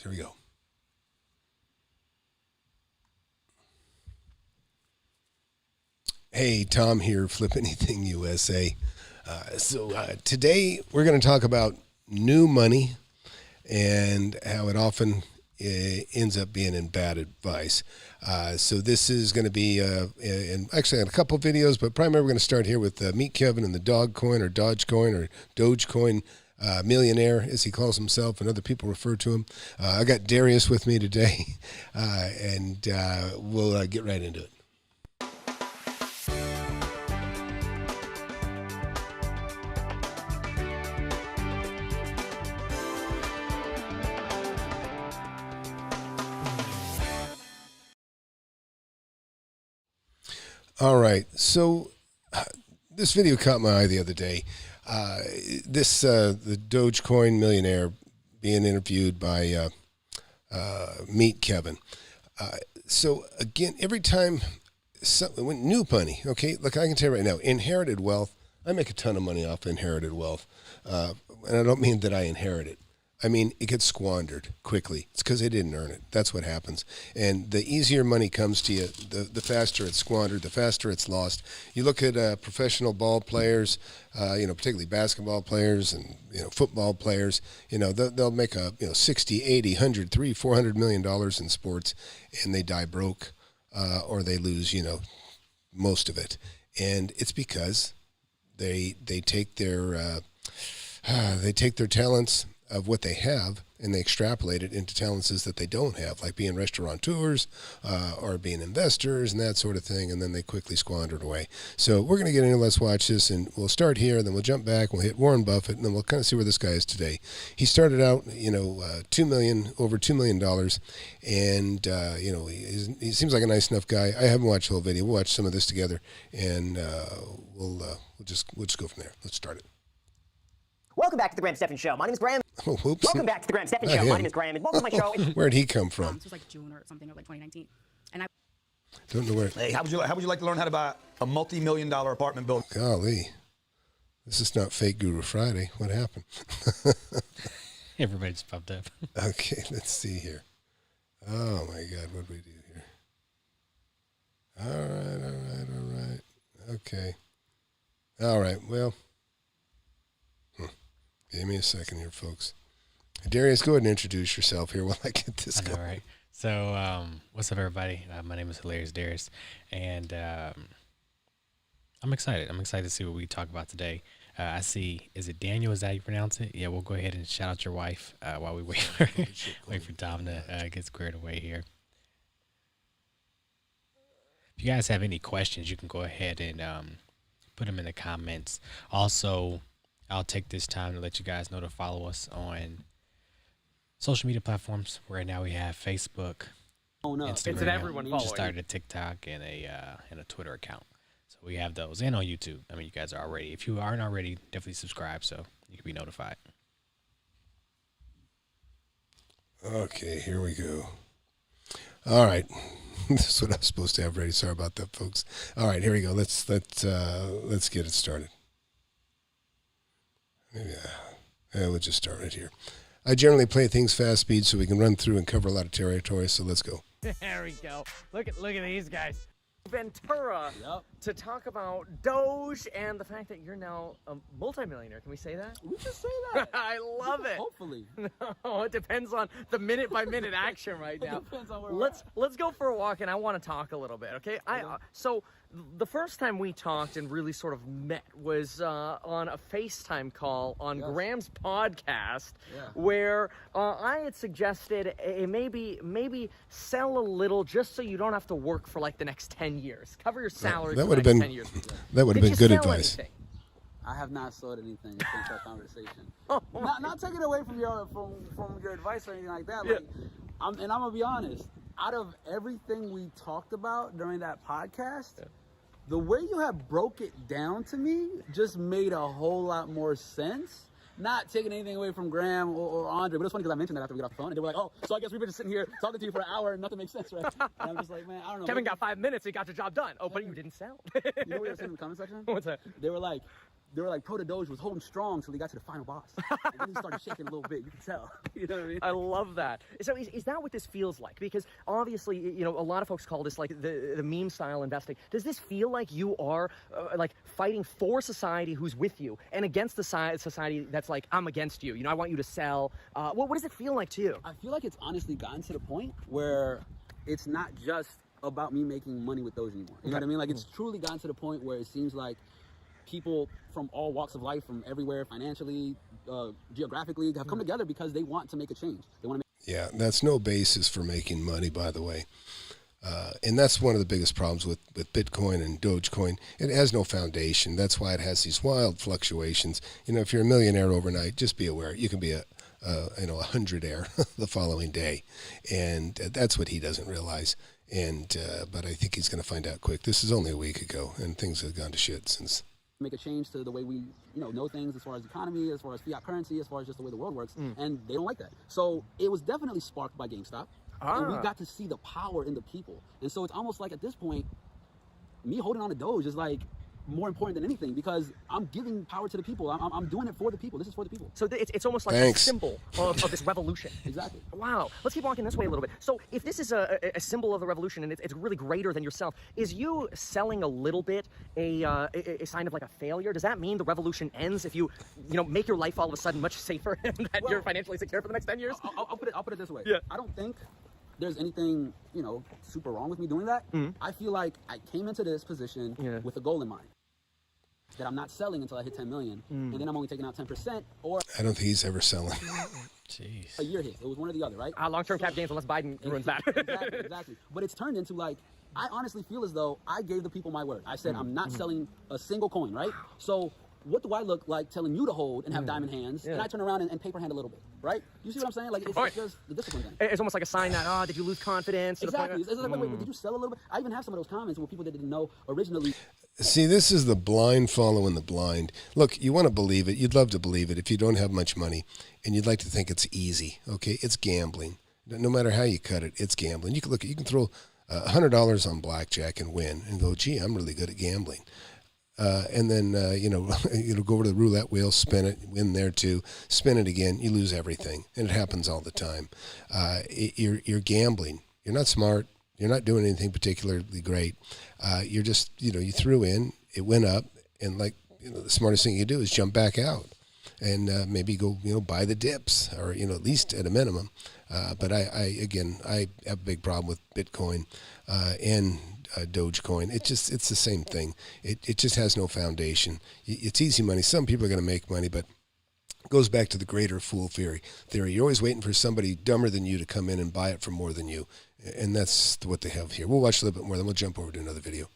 Here we go. Hey, Tom here, FlipAnything USA. Today we're going to talk about new money and how it often ends up being in bad advice. So this is going to be, actually a couple of videos, but primarily we're going to start here with Meet Kevin and the Dogecoin Millionaire, as he calls himself, and other people refer to him. I got Darius with me today, and we'll get right into it. All right, so this video caught my eye the other day. The Dogecoin Millionaire being interviewed by Meet Kevin. So again, every time when new money, okay, look, I can tell you right now, inherited wealth. I make a ton of money off inherited wealth, and I don't mean that I inherit it. I mean, it gets squandered quickly. It's because I didn't earn it. That's what happens. And the easier money comes to you, the faster it's squandered, the faster it's lost. You look at professional ball players, particularly basketball players and, football players, they'll make a, 60, 80, 100, $300, $400 million in sports, and they die broke, or they lose, most of it. And it's because they take their talents of what they have, and they extrapolate it into talents that they don't have, like being restaurateurs or being investors and that sort of thing, and then they quickly squander it away. So we're going to get into, let's watch this, and we'll start here, and then we'll jump back, we'll hit Warren Buffett, and then we'll kind of see where this guy is today. He started out, over $2 million, and, he seems like a nice enough guy. I haven't watched the whole video. We'll watch some of this together, and we'll just go from there. Let's start it. Welcome back to the Graham Stephan Show. My name is Graham. Oh, whoops. Welcome back to the Graham Stephan Show. My name is Graham, and welcome to my show. Where'd he come from? This was like June or something of like 2019, and I don't know where. Hey, how would you like to learn how to buy a multi-million-dollar apartment building? Golly, this is not Fake Guru Friday. What happened? Everybody just popped up. Okay, let's see here. Oh my God, what do we do here? All right. Okay. All right. Well. Give me a second here, folks. Darius, go ahead and introduce yourself here while I get this going. All right. So, what's up, everybody? My name is Hilarious Darius, and I'm excited. I'm excited to see what we talk about today. I see, is it Daniel? Is that how you pronounce it? Yeah, we'll go ahead and shout out your wife while we wait for Tom to get squared away here. If you guys have any questions, you can go ahead and put them in the comments. Also, I'll take this time to let you guys know to follow us on social media platforms. Right now we have Facebook, Instagram. It's an everyone We following. just started a TikTok and a Twitter account. So we have those, and on YouTube. I mean, you guys are already. If you aren't already, definitely subscribe so you can be notified. Okay, here we go. All right. This is what I was supposed to have ready. Sorry about that, folks. All right, here we go. Let's get it started. We'll just start right here. I generally play things fast speed so we can run through and cover a lot of territory, so let's go. There we go. Look at these guys. Ventura to talk about Doge and the fact that you're now a multimillionaire. Can we say that? We should say that. I love it. Hopefully. No, it depends on the minute by minute action right now. It depends on where we're Let's go for a walk, and I want to talk a little bit. Okay. So the first time we talked and really sort of met was on a FaceTime call on Graham's podcast, where I had suggested maybe sell a little just so you don't have to work for like the next 10 years. Cover your salary for the next 10 years. That would have been good advice. Anything? I have not sold anything since our conversation. Not taking away from your advice or anything like that. Like, I'm gonna be honest. Out of everything we talked about during that podcast, the way you have broke it down to me just made a whole lot more sense. Not taking anything away from Graham or Andre, but it's funny because I mentioned that after we got off the phone, and they were like, "Oh, so I guess we've been just sitting here talking to you for an hour and nothing makes sense, right?" And I'm just like, "Man, I don't know." Kevin got 5 minutes, he got the job done. Oh, but you didn't sell. You know what they were saying in the comment section? What's that? They were like, they were like pro to Doge was holding strong until he got to the final boss. And then he started shaking a little bit. You can tell. You know what I mean? I love that. So is that what this feels like? Because obviously, you know, a lot of folks call this like the meme style investing. Does this feel like you are like fighting for society who's with you and against the society that's like, I'm against you? You know, I want you to sell. What does it feel like to you? I feel like it's honestly gotten to the point where it's not just about me making money with Doge anymore. You know what I mean? Like, it's truly gotten to the point where it seems like people from all walks of life, from everywhere, financially, geographically, have come together because they want to make a change. They want to Yeah, that's no basis for making money, by the way. And that's one of the biggest problems with Bitcoin and Dogecoin. It has no foundation. That's why it has these wild fluctuations. You know, if you're a millionaire overnight, just be aware. You can be a 100-aire the following day. And that's what he doesn't realize. And but I think he's going to find out quick. This is only a week ago, and things have gone to shit since. make a change to the way we know things as far as the economy, as far as fiat currency, as far as just the way the world works, and they don't like that. So it was definitely sparked by GameStop, and we got to see the power in the people. And so it's almost like at this point, me holding on to Doge is like more important than anything, because I'm giving power to the people. I'm doing it for the people. This is for the people. So it's almost like a symbol of this revolution. Exactly. Wow. Let's keep walking this way a little bit. So if this is a symbol of the revolution, and it's really greater than yourself, is you selling a little bit a sign of like a failure? Does that mean the revolution ends if you make your life all of a sudden much safer and that you're financially secure for the next 10 years? I'll put it this way. Yeah. I don't think there's anything super wrong with me doing that. I feel like I came into this position with a goal in mind, that I'm not selling until I hit 10 million, and then I'm only taking out 10%, or I don't think he's ever selling. Jeez. A year hit. It was one or the other, right? Long-term cap gains, unless Biden ruins that. Exactly. But it's turned into like, I honestly feel as though I gave the people my word. I said I'm not selling a single coin, right? So what do I look like telling you to hold and have diamond hands, and I turn around and paper hand a little bit, right? You see what I'm saying? Like, it's just the discipline thing. It's almost like a sign that, did you lose confidence? Exactly. It's like, wait, did you sell a little bit? I even have some of those comments with people that didn't know originally. See, this is the blind following the blind. Look, you want to believe it. You'd love to believe it if you don't have much money, and you'd like to think it's easy. Okay, it's gambling. No matter how you cut it, it's gambling. You can throw $100 on blackjack and win, and go, gee, I'm really good at gambling. And then go over to the roulette wheel, spin it, win there too, spin it again, you lose everything, and it happens all the time. You're gambling. You're not smart. You're not doing anything particularly great. You're just, you threw in, it went up, and the smartest thing you do is jump back out and maybe go, buy the dips, or, at least at a minimum. But I have a big problem with Bitcoin and Dogecoin. It's the same thing. It just has no foundation. It's easy money. Some people are going to make money, but it goes back to the greater fool theory. You're always waiting for somebody dumber than you to come in and buy it for more than you. And that's what they have here. We'll watch a little bit more, then we'll jump over to another video.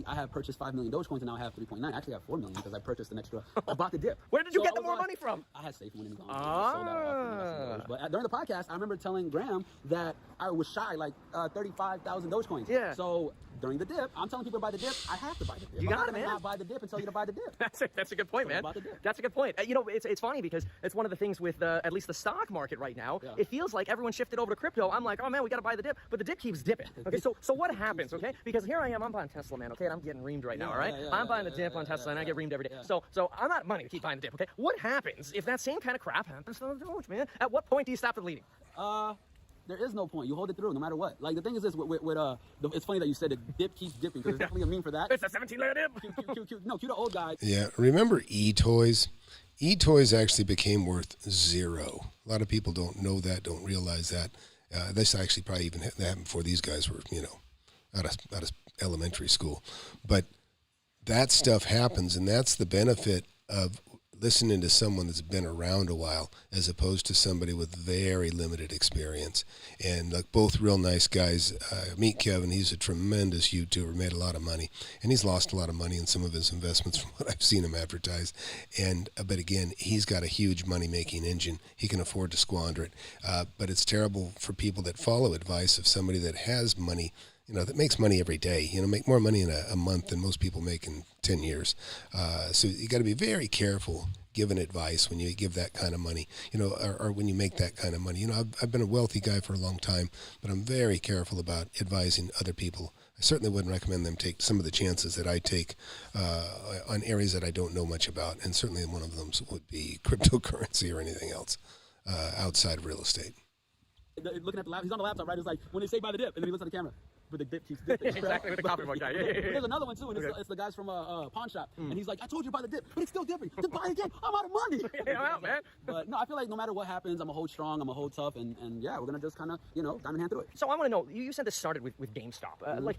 I have purchased 5 million Dogecoins, and now I have 3.9. Actually, I have 4 million because I purchased an extra. I bought the dip. Where did you get the more money from? I had safe money in the gone. But during the podcast, I remember telling Graham that I was shy, like 35,000 Dogecoins. Yeah. So during the dip, I'm telling people to buy the dip. I have to buy the dip. You got it, man. I'm not buy the dip and tell you to buy the dip. That's a good point, man. That's a good point. It's funny because it's one of the things with at least the stock market right now. Yeah. It feels like everyone shifted over to crypto. I'm like, oh man, we got to buy the dip, but the dip keeps dipping. Okay, so what happens? Okay, because here I am, I'm buying Tesla, man. Okay, and I'm getting reamed right now. All right, I'm buying the dip on Tesla, and I get reamed every day. So I'm not money to keep buying the dip. Okay, what happens if that same kind of crap happens to the Doge, man? At what point do you stop the bleeding? There is no point. You hold it through no matter what. Like, the thing is this, it's funny that you said the dip keeps dipping, because there's definitely a meme for that. It's a 17-layer dip. Cute. No, cute old guy. Yeah, remember e-toys? E-toys actually became worth zero. A lot of people don't know that, don't realize that. This actually probably even happened before these guys were, out of elementary school. But that stuff happens, and that's the benefit of listening to someone that's been around a while, as opposed to somebody with very limited experience. And both real nice guys. Meet Kevin. He's a tremendous YouTuber, made a lot of money, and he's lost a lot of money in some of his investments from what I've seen him advertise. And but again, he's got a huge money-making engine. He can afford to squander it. But it's terrible for people that follow advice of somebody that has money, that makes money every day, make more money in a month than most people make in 10 years. So you got to be very careful giving advice when you give that kind of money, or when you make that kind of money. I've been a wealthy guy for a long time, but I'm very careful about advising other people. I certainly wouldn't recommend them take some of the chances that I take on areas that I don't know much about, and certainly one of them would be cryptocurrency or anything else outside of real estate. Looking at the laptop, he's on the laptop, right? It's like when they say buy the dip, and then he looks at the camera. But the dip keeps dipping. Exactly, with the coffee mug guy. Yeah. There's another one too, and it's the guys from a pawn shop, and he's like, I told you to buy the dip, but it's still dipping. Then buy again. I'm out of money. I'm out, man. But no, I feel like no matter what happens, I'm a hold strong, I'm a hold tough, and yeah, we're gonna just kind of, diamond hand through it. So I want to know, you said this started with GameStop. Like,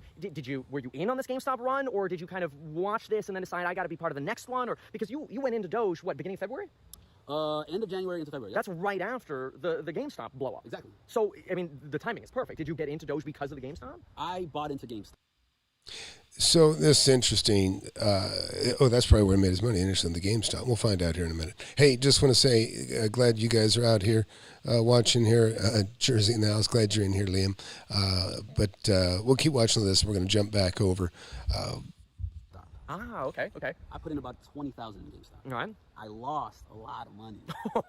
were you in on this GameStop run, or did you kind of watch this and then decide I got to be part of the next one, or because you went into Doge beginning of February? End of January into February. Yeah. That's right after the GameStop blow up. Exactly. So, I mean, the timing is perfect. Did you get into Doge because of the GameStop? I bought into GameStop. So this is interesting. That's probably where he made his money, interested in the GameStop. We'll find out here in a minute. Hey, just want to say, glad you guys are out here watching here. Jersey now. It's glad you're in here, Liam. But we'll keep watching this. We're going to jump back over. Okay. I put in about $20,000 in GameStop. All right. I lost a lot of money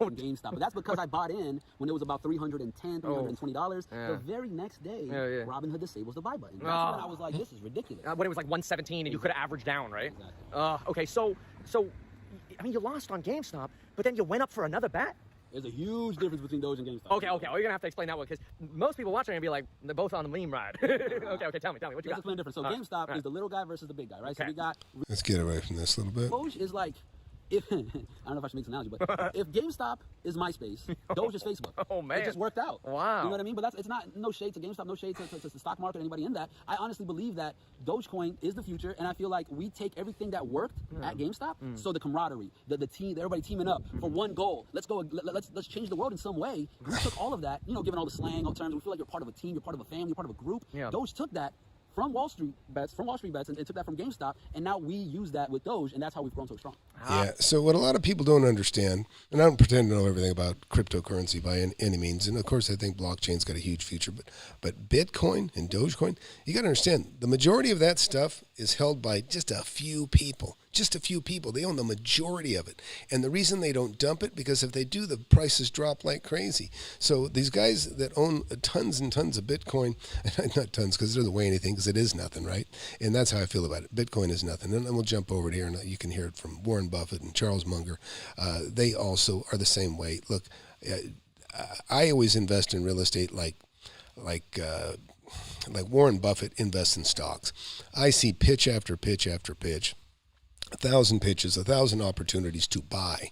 in GameStop, but that's because I bought in when it was about $310, $320. Yeah. The very next day, Robinhood disables the buy button. That's when I was like, this is ridiculous. When it was like 117 and you could have averaged down, right? Exactly. Okay, so I mean, you lost on GameStop, but then you went up for another bet. There's a huge difference between Doge and GameStop. Okay. Oh, you're gonna have to explain that one because most people watching are gonna be like, they're both on the meme ride. Okay. Tell me, what you got? Let's explain difference. So GameStop is the little guy versus the big guy, right? Okay. So we got. Let's get away from this a little bit. Doge is like, I don't know if I should make this analogy, but if GameStop is MySpace, Doge is Facebook. Oh man, it just worked out. Wow. You know what I mean? But it's not no shade to GameStop, no shade to the stock market, anybody in that. I honestly believe that Dogecoin is the future, and I feel like we take everything that worked at GameStop. So the camaraderie, the team, everybody teaming up for one goal. Let's go. Let's change the world in some way. We took all of that, given all the slang, all terms. We feel like you're part of a team, you're part of a family, you're part of a group. Yeah. Doge took that from Wall Street bets, and took that from GameStop, and now we use that with Doge, and that's how we've grown so strong. Yeah, so what a lot of people don't understand, and I don't pretend to know everything about cryptocurrency by any means, and of course I think blockchain's got a huge future, but Bitcoin and Dogecoin, you got to understand, the majority of that stuff is held by just a few people. They own the majority of it. And the reason they don't dump it, because if they do, the prices drop like crazy. So these guys that own tons and tons of Bitcoin, not tons because it doesn't weigh anything because it is nothing, right? And that's how I feel about it. Bitcoin is nothing. And then we'll jump over here and you can hear it from Warren Buffett and Charles Munger. They also are the same way. Look, I always invest in real estate like Warren Buffett invests in stocks. I see pitch after pitch after pitch. 1,000 pitches, 1,000 opportunities to buy,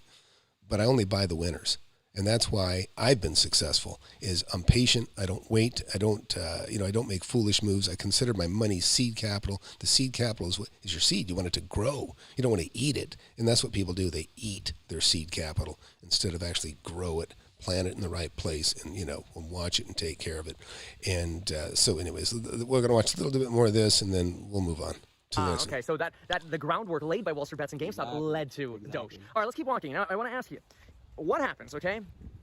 but I only buy the winners. And that's why I've been successful is I'm patient. I don't wait. I don't make foolish moves. I consider my money seed capital. The seed capital is your seed. You want it to grow. You don't want to eat it. And that's what people do. They eat their seed capital instead of actually grow it, plant it in the right place, and watch it and take care of it. And so anyways, we're going to watch a little bit more of this, and then we'll move on. Okay, so that the groundwork laid by Wall Street Bets and GameStop led to Doge. All right, let's keep walking. Now, I want to ask you, what happens, okay?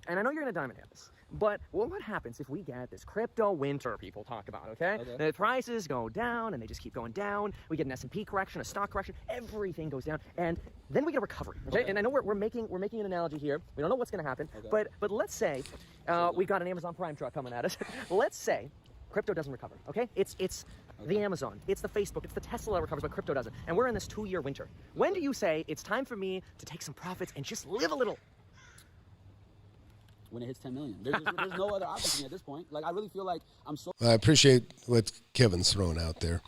And I know you're going to diamond hand this, but what happens if we get this crypto winter people talk about, okay? The prices go down, and they just keep going down. We get an S&P correction, a stock correction. Everything goes down, and then we get a recovery, okay? And I know we're making an analogy here. We don't know what's going to happen, but let's say we got an Amazon Prime truck coming at us. Let's say crypto doesn't recover, okay? It's the Amazon, it's the Facebook, it's the Tesla that recovers, but crypto doesn't. And we're in this 2-year winter. When do you say it's time for me to take some profits and just live a little? When it hits 10 million. There's no other option for me at this point. Like, I really feel like I'm so... I appreciate what Kevin's thrown out there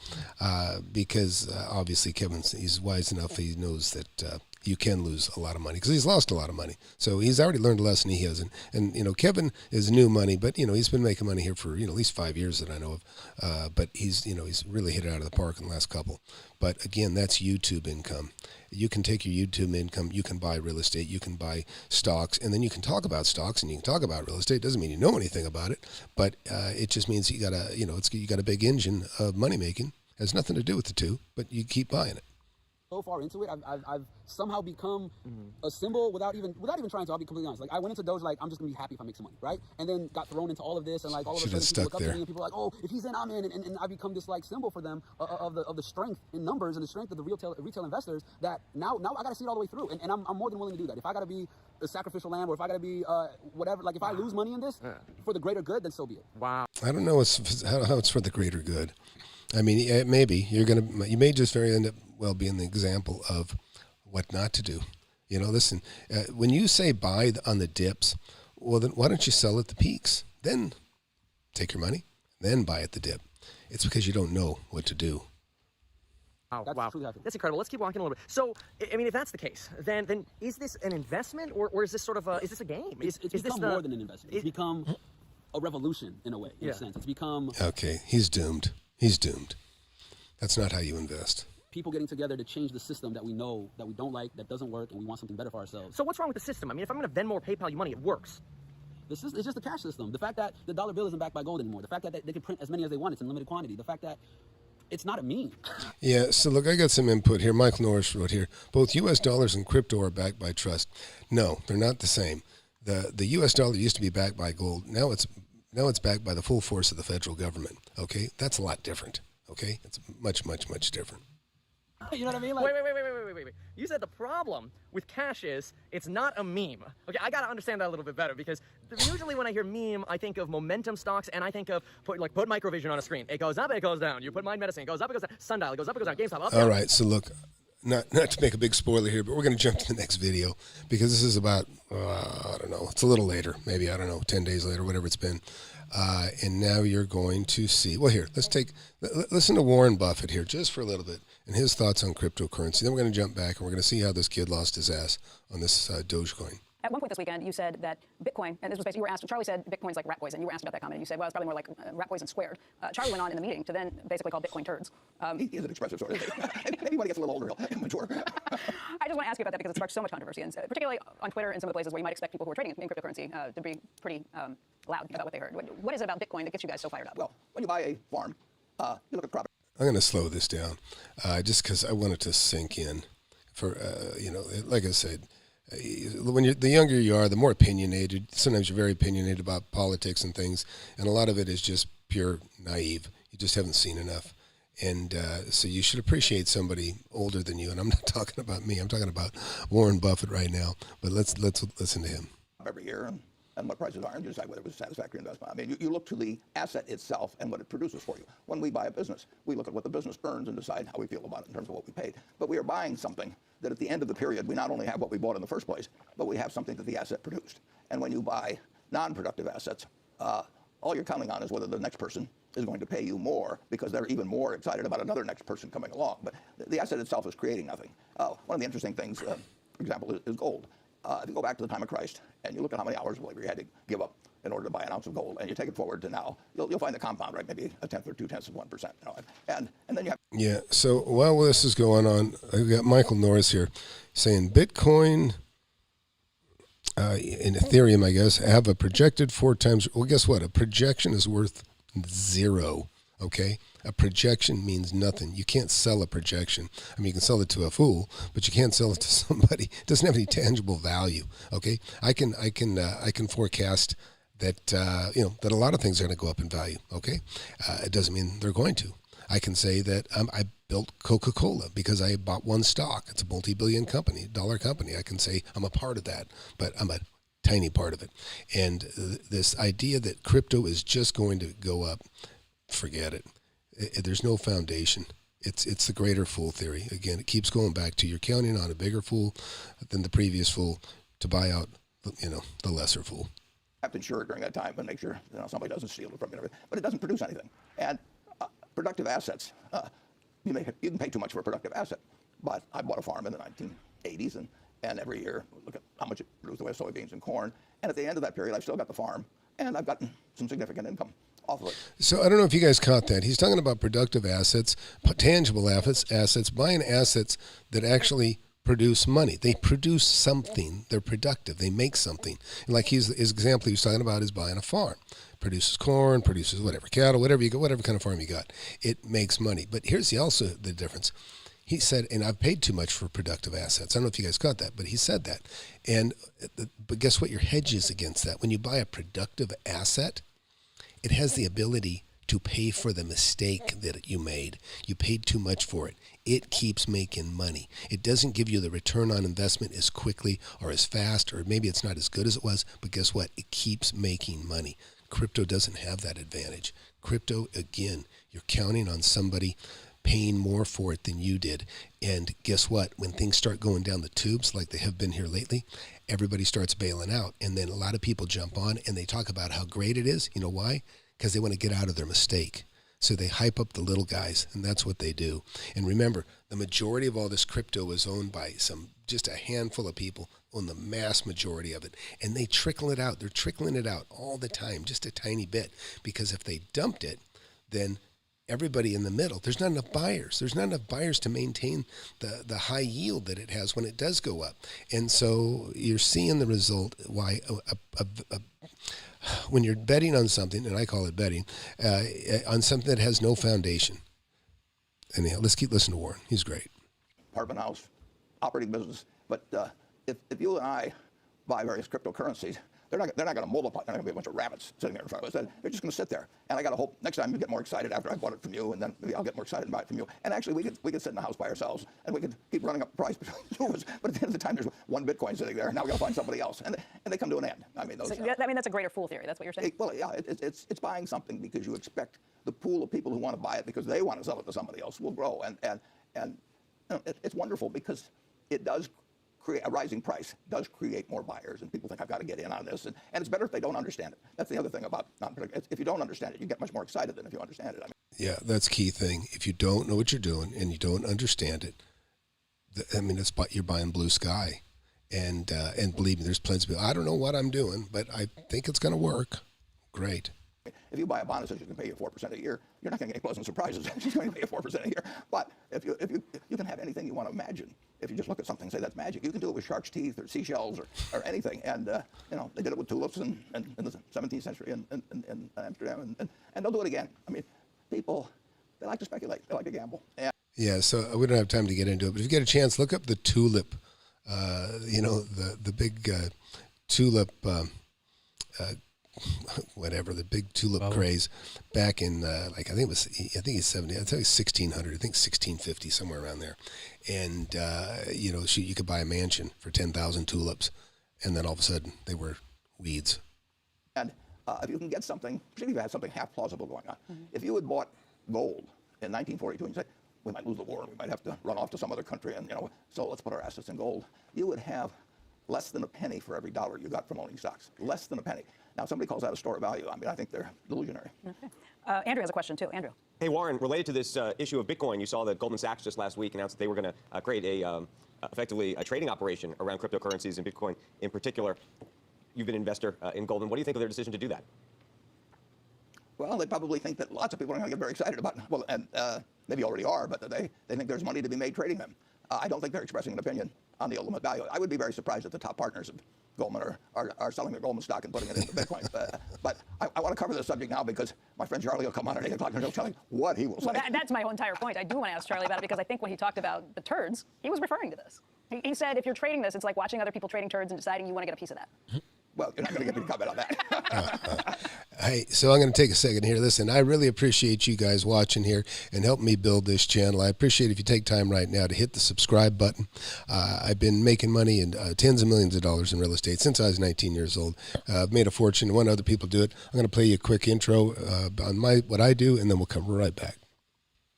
because obviously he's wise enough. He knows that you can lose a lot of money because he's lost a lot of money. So he's already learned a lesson he hasn't. And Kevin is new money, but he's been making money here for at least 5 years that I know of. But he's really hit it out of the park in the last couple. But again, that's YouTube income. You can take your YouTube income, you can buy real estate, you can buy stocks, and then you can talk about stocks and you can talk about real estate. Doesn't mean you know anything about it, but it just means you got you got a big engine of money making. Has nothing to do with the two, but you keep buying it. so far into it, I've somehow become a symbol without even trying to. I'll be completely honest. Like I went into Doge like I'm just gonna be happy if I make some money, right? And then got thrown into all of this, and like all of a sudden people look up to me and people are like, oh, if he's in, I'm in, and I become this like symbol for them of the strength in numbers and the strength of the retail investors. That now I gotta see it all the way through, and I'm more than willing to do that. If I gotta be a sacrificial lamb, or if I gotta be whatever, like if I lose money in this for the greater good, then so be it. Wow. I don't know how it's for the greater good. I mean, maybe you may just end up being the example of what not to do. You know, listen, when you say buy on the dips, well, then why don't you sell at the peaks? Then take your money, then buy at the dip. It's because you don't know what to do. Wow. That's incredible. Let's keep walking a little bit. So, I mean, if that's the case, then is this an investment, or is this sort of is this a game? It's become more than an investment. It's become a revolution in a way, in a sense. It's become... Okay, he's doomed. He's doomed. That's not how you invest. People getting together to change the system that we know that we don't like, that doesn't work, and we want something better for ourselves. So what's wrong with the system? I mean, if I'm going to Venmo or PayPal you money, it works. It's just a cash system. The fact that the dollar bill isn't backed by gold anymore. The fact that they can print as many as they want. It's in limited quantity. The fact that it's not a meme. Yeah, so look, I got some input here. Michael Norris wrote here, both U.S. dollars and crypto are backed by trust. No, they're not the same. The U.S. dollar used to be backed by gold. Now it's backed by the full force of the federal government. Okay, that's a lot different. Okay, it's much, much, much different. You know what I mean? Like, Wait. You said the problem with cash is it's not a meme. Okay, I gotta understand that a little bit better, because usually when I hear meme, I think of momentum stocks, and I think of put microvision on a screen. It goes up, it goes down. You put mind medicine, it goes up, it goes down. Sundial, it goes up, it goes down. Gamestop, up, All right, so look, not to make a big spoiler here, but we're going to jump to the next video, because this is about, I don't know, it's a little later, maybe, I don't know, 10 days later, whatever it's been. And now you're going to see, well, here, listen to Warren Buffett here just for a little bit and his thoughts on cryptocurrency. Then we're going to jump back and we're going to see how this kid lost his ass on this Dogecoin. At one point this weekend, you said that Bitcoin, and this was basically, you were asked, Charlie said Bitcoin's like rat poison. You were asked about that comment, and you said, well, it's probably more like rat poison squared. Charlie went on in the meeting to then basically call Bitcoin turds. He is an expressive sort of thing. Maybe when he gets a little older, he'll mature. I just want to ask you about that because it sparks so much controversy, and particularly on Twitter and some of the places where you might expect people who are trading in cryptocurrency to be pretty loud about what they heard. What is it about Bitcoin that gets you guys so fired up? Well, when you buy a farm, you look at property. I'm going to slow this down just because I want it to sink in. For, like I said, when the younger you are, the more opinionated. Sometimes you're very opinionated about politics and things, and a lot of it is just pure naive. You just haven't seen enough, and so you should appreciate somebody older than you. And I'm not talking about me. I'm talking about Warren Buffett right now. But let's listen to him. Every year and what prices are, and you decide whether it was a satisfactory investment. I mean, you look to the asset itself and what it produces for you. When we buy a business, we look at what the business earns and decide how we feel about it in terms of what we paid. But we are buying something that at the end of the period, we not only have what we bought in the first place, but we have something that the asset produced. And when you buy non-productive assets, all you're counting on is whether the next person is going to pay you more because they're even more excited about another next person coming along. But the asset itself is creating nothing. One of the interesting things, for example, is gold. If you go back to the time of Christ and you look at how many hours of labor you had to give up in order to buy an ounce of gold, and you take it forward to now, you'll find the compound rate maybe a tenth or 0.2 of 1%. And then you have. Yeah. So while this is going on, I've got Michael Norris here saying Bitcoin and Ethereum, I guess, have a projected 4 times. Well, guess what? A projection is worth 0. Okay. A projection means nothing. You can't sell a projection. I mean, you can sell it to a fool, but you can't sell it to somebody. It doesn't have any tangible value. Okay, I can forecast that that a lot of things are going to go up in value. Okay, it doesn't mean they're going to. I can say that I built Coca-Cola because I bought one stock. It's a multi-billion dollar company. I can say I'm a part of that, but I'm a tiny part of it. And this idea that crypto is just going to go up, forget it. There's no foundation. It's the greater fool theory. Again, it keeps going back to you're counting on a bigger fool than the previous fool to buy out, the lesser fool. Have to insure it during that time and make sure somebody doesn't steal it from you. But it doesn't produce anything. And productive assets, you can pay too much for a productive asset. But I bought a farm in the 1980s, and every year look at how much it produced the way of soybeans and corn. And at the end of that period, I've still got the farm, and I've gotten some significant income off of it. So I don't know if you guys caught that. He's talking about productive assets, tangible assets, buying assets that actually produce money. They produce something. They're productive. They make something. And like his example he was talking about is buying a farm. Produces corn, produces whatever, cattle, whatever you got, whatever kind of farm you got. It makes money. But here's also the difference. He said, and I've paid too much for productive assets. I don't know if you guys caught that, but he said that. And but guess what? Your hedge is against that. When you buy a productive asset, it has the ability to pay for the mistake that you made. You paid too much for it. It keeps making money. It doesn't give you the return on investment as quickly or as fast, or maybe it's not as good as it was, but guess what? It keeps making money. Crypto doesn't have that advantage. Crypto, again, you're counting on somebody paying more for it than you did. And guess what? When things start going down the tubes like they have been here lately, everybody starts bailing out. And then a lot of people jump on and they talk about how great it is. You know why? Because they want to get out of their mistake. So they hype up the little guys, and that's what they do. And remember, the majority of all this crypto is owned by just a handful of people, own the mass majority of it. And they trickle it out. They're trickling it out all the time, just a tiny bit. Because if they dumped it, then everybody in the middle, there's not enough buyers. There's not enough buyers to maintain the high yield that it has when it does go up. And so you're seeing the result why when you're betting on something, and I call it betting, on something that has no foundation. Anyhow, let's keep listening to Warren. He's great. Apartment house, operating business. But if you and I buy various cryptocurrencies, they're not going to multiply. They're not going to be a bunch of rabbits sitting there in front of us. They're just going to sit there. And I got to hope next time you get more excited after I bought it from you, and then maybe I'll get more excited and buy it from you. And actually, we could sit in the house by ourselves, and we could keep running up the price between the two of us. But at the end of the time, there's one Bitcoin sitting there, and now we got to find somebody else, and they come to an end. I mean, that's a gretter fool theory. That's what you're saying. Well, yeah, it's buying something because you expect the pool of people who want to buy it because they want to sell it to somebody else will grow, and you know, it's wonderful because it does create a rising price, does create more buyers, and people think I've got to get in on this, and it's better if they don't understand it. That's the other thing about non-predictable. If you don't understand it, you get much more excited than if you understand it. Yeah, that's key thing. If you don't know what you're doing and you don't understand it, you're buying blue sky, and believe me, there's plenty of people. I don't know what I'm doing, but I think it's going to work. Great. If you buy a bond that says you can pay you 4% a year, you're not going to get any pleasant surprises. You're going to pay you 4% a year. But if you can have anything you want to imagine, if you just look at something and say that's magic, you can do it with shark's teeth or seashells or anything. And you know, they did it with tulips in the 17th century in Amsterdam, and they'll do it again. I mean, people, they like to speculate, they like to gamble. Yeah, so we don't have time to get into it, but if you get a chance, look up the tulip. The big tulip. The big tulip craze back in I think it's 70. I think it's 1600. I think 1650, somewhere around there. And you could buy a mansion for 10,000 tulips, and then all of a sudden they were weeds. And if you can get something, particularly if you had something half plausible going on, if you had bought gold in 1942 and you said we might lose the war and we might have to run off to some other country, and so let's put our assets in gold, you would have less than a penny for every dollar you got from owning stocks. Less than a penny. Now, somebody calls that a store of value. I mean, I think they're delusionary. Okay. Andrew has a question, too. Andrew. Hey, Warren, related to this issue of Bitcoin, you saw that Goldman Sachs just last week announced that they were going to create effectively a trading operation around cryptocurrencies and Bitcoin in particular. You've been an investor in Goldman. What do you think of their decision to do that? Well, they probably think that lots of people are going to get very excited about it. Well, and maybe already are, but they think there's money to be made trading them. I don't think they're expressing an opinion on the ultimate value. I would be very surprised if the top partners of Goldman are selling their Goldman stock and putting it into Bitcoin. But I want to cover this subject now because my friend Charlie will come on at 8 o'clock and he'll tell me what he will say. Well, that's my whole entire point. I do want to ask Charlie about it because I think when he talked about the turds, he was referring to this. He said if you're trading this, it's like watching other people trading turds and deciding you want to get a piece of that. Well, you're not going to get me to comment on that. Hey, so I'm going to take a second here. Listen, I really appreciate you guys watching here and helping me build this channel. I appreciate if you take time right now to hit the subscribe button. I've been making money in tens of millions of dollars in real estate since I was 19 years old. I've made a fortune. One other people do it. I'm going to play you a quick intro on what I do, and then we'll come right back.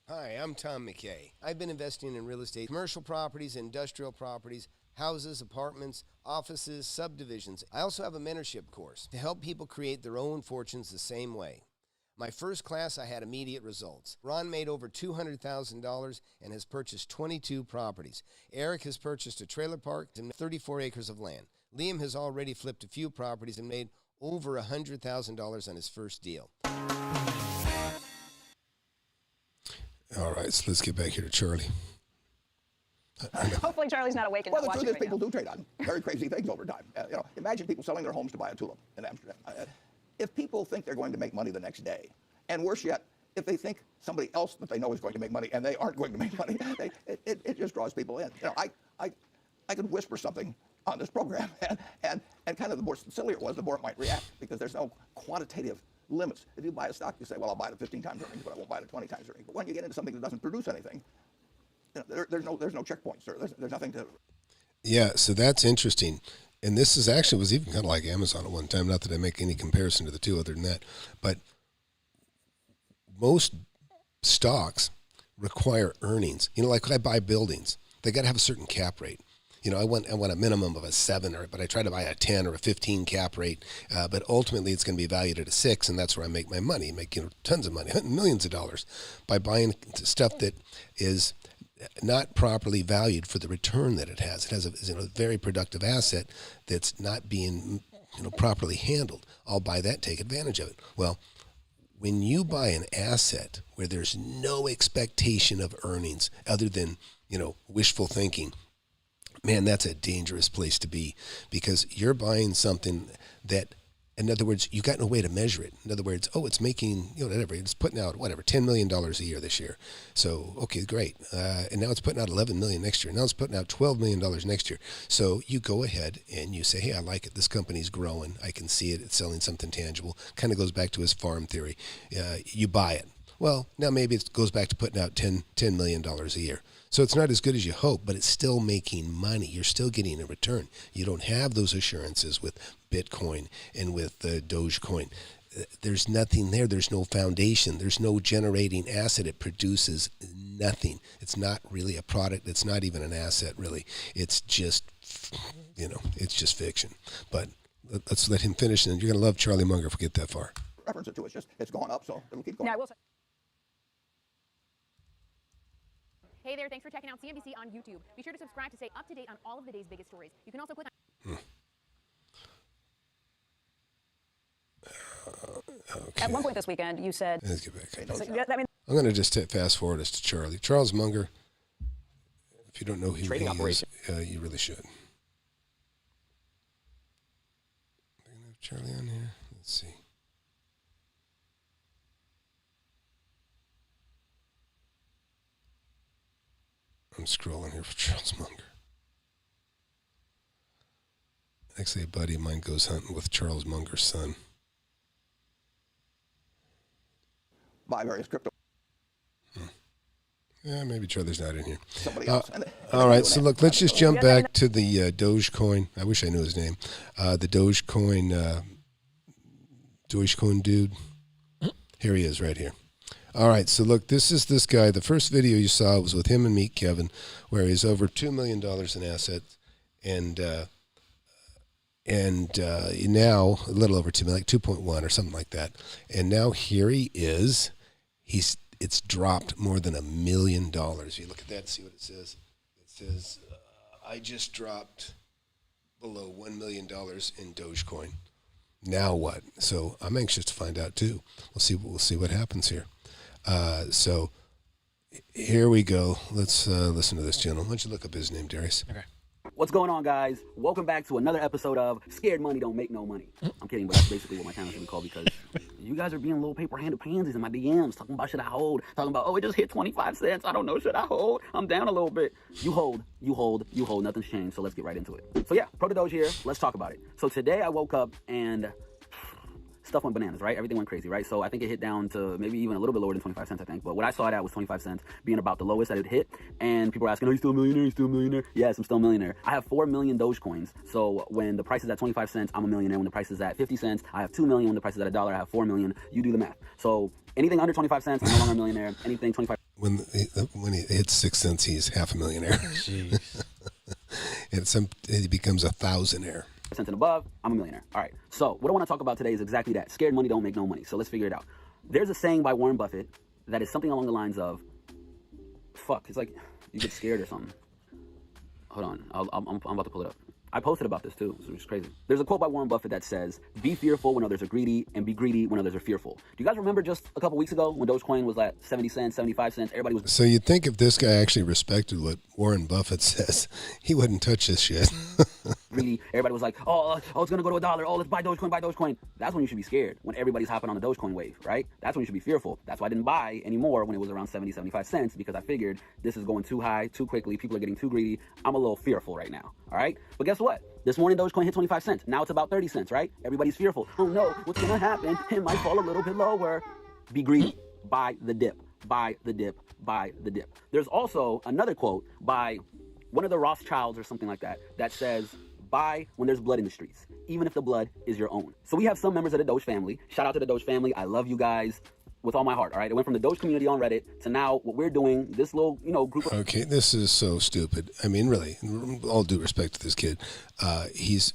Hi, I'm Tom McKay. I've been investing in real estate, commercial properties, industrial properties, houses, apartments, offices, subdivisions. I also have a mentorship course to help people create their own fortunes the same way. My first class, I had immediate results. Ron made over $200,000 and has purchased 22 properties. Eric has purchased a trailer park and 34 acres of land. Liam has already flipped a few properties and made over $100,000 on his first deal. All right, so let's get back here to Charlie. Hopefully Charlie's not awake and well, not the watching truth is right people now. do trade on very crazy things over time. Imagine people selling their homes to buy a tulip in Amsterdam. If people think they're going to make money the next day, and worse yet, if they think somebody else that they know is going to make money and they aren't going to make money, it just draws people in. You know, I could whisper something on this program, and kind of the more sillier it was, the more it might react, because there's no quantitative limits. If you buy a stock, you say, well, I'll buy it at 15 times earnings, but I won't buy it at 20 times earnings. But when you get into something that doesn't produce anything, you know, there's no checkpoints. There's nothing to. Yeah, so that's interesting. And this is actually was even kind of like Amazon at one time. Not that I make any comparison to the two other than that, but most stocks require earnings. You know, like I buy buildings, they got to have a certain cap rate. You know, I want a minimum of a 7, but I try to buy a 10 or a 15 cap rate. But ultimately, it's going to be valued at a 6, and that's where I make my money. I make tons of money, millions of dollars, by buying stuff that is not properly valued for the return that it has. It has a very productive asset that's not being properly handled. I'll buy that, take advantage of it. Well, when you buy an asset where there's no expectation of earnings other than wishful thinking, man, that's a dangerous place to be, because you're buying something that, in other words, you got no way to measure it. In other words, it's making, whatever, it's putting out, $10 million a year this year. So, okay, great. And now it's putting out $11 million next year. Now it's putting out $12 million next year. So you go ahead and you say, hey, I like it. This company's growing. I can see it. It's selling something tangible. Kind of goes back to his farm theory. You buy it. Well, now maybe it goes back to putting out $10 million a year. So it's not as good as you hope, but it's still making money. You're still getting a return. You don't have those assurances with Bitcoin and with Dogecoin. There's nothing there. There's no foundation. There's no generating asset. It produces nothing. It's not really a product. It's not even an asset, really. It's just, it's just fiction. But let's let him finish, and you're going to love Charlie Munger if we get that far. Reference it to it's gone up, so it'll keep going. Now, I will say. Hey there, thanks for checking out CNBC on YouTube. Be sure to subscribe to stay up to date on all of the day's biggest stories. You can also click on... Okay. At one point this weekend, you said... Let's get back. So, I mean, I'm going to just fast forward us to Charlie. Charles Munger, if you don't know who he is, you really should. Are we going to have Charlie on here? Let's see. I'm scrolling here for Charles Munger. Actually, a buddy of mine goes hunting with Charles Munger's son. Buy various crypto. Yeah, maybe Charlie's not in here. Somebody else. All right, so look, let's just jump back to the Dogecoin. I wish I knew his name. The Dogecoin dude. Here he is right here. All right, so look, this is this guy. The first video you saw was with him and Meet Kevin, where he's over $2 million in assets, and now a little over 2 million, like 2.1 or something like that. And now here he is. It's dropped more than $1 million. You look at that, see what it says. It says, I just dropped below $1 million in Dogecoin. Now what? So I'm anxious to find out too. We'll see what happens here. So here we go. Let's listen to this gentleman. Why don't you look up his name, Darius? Okay. What's going on, guys? Welcome back to another episode of Scared Money Don't Make No Money. I'm kidding, but that's basically what my channel should be called, because you guys are being little paper-handed pansies in my DMs, talking about should I hold, talking about, it just hit 25 cents. I don't know, should I hold? I'm down a little bit. You hold. Nothing's changed, so let's get right into it. So yeah, Pro to Doge here. Let's talk about it. So today I woke up and stuff went bananas, right? Everything went crazy, right? So I think it hit down to maybe even a little bit lower than 25 cents, I think. But what I saw it at was 25 cents, being about the lowest that it hit. And people were asking, are you still a millionaire? Are you still a millionaire? Yes, I'm still a millionaire. I have 4 million Dogecoins. So when the price is at 25 cents, I'm a millionaire. When the price is at 50 cents, I have 2 million. When the price is at $1, I have 4 million. You do the math. So anything under 25 cents, I'm no longer a millionaire. Anything 25. When he hits 6 cents, he's half a millionaire. Jeez. It becomes a thousandaire. Cents and above, I'm a millionaire. All right. So what I want to talk about today is exactly that. Scared money don't make no money. So let's figure it out. There's a saying by Warren Buffett that is something along the lines of, it's like you get scared or something. Hold on. I'm about to pull it up. I posted about this too, which is crazy. There's a quote by Warren Buffett that says, be fearful when others are greedy, and be greedy when others are fearful. Do you guys remember just a couple weeks ago when Dogecoin was at 70 cents, 75 cents, everybody was... So you'd think if this guy actually respected what Warren Buffett says, he wouldn't touch this shit. greedy. Everybody was like, oh, it's gonna go to $1. Oh, let's buy Dogecoin, buy Dogecoin. That's when you should be scared, when everybody's hopping on the Dogecoin wave, right? That's when you should be fearful. That's why I didn't buy anymore when it was around 70, 75 cents, because I figured this is going too high, too quickly. People are getting too greedy. I'm a little fearful right now, all right? But guess what? This morning, Dogecoin hit 25 cents. Now it's about 30 cents, right? Everybody's fearful. Oh no, what's gonna happen? It might fall a little bit lower. Be greedy. Buy the dip. Buy the dip. Buy the dip. There's also another quote by one of the Rothschilds or something like that that says, buy when there's blood in the streets, even if the blood is your own. So we have some members of the Doge family. Shout out to the Doge family. I love you guys with all my heart, all right? It went from the Doge community on Reddit to now what we're doing, this little, group of... Okay, this is so stupid. I mean, really, all due respect to this kid, he's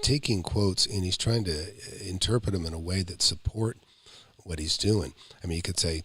taking quotes and he's trying to interpret them in a way that support what he's doing. I mean, you could say,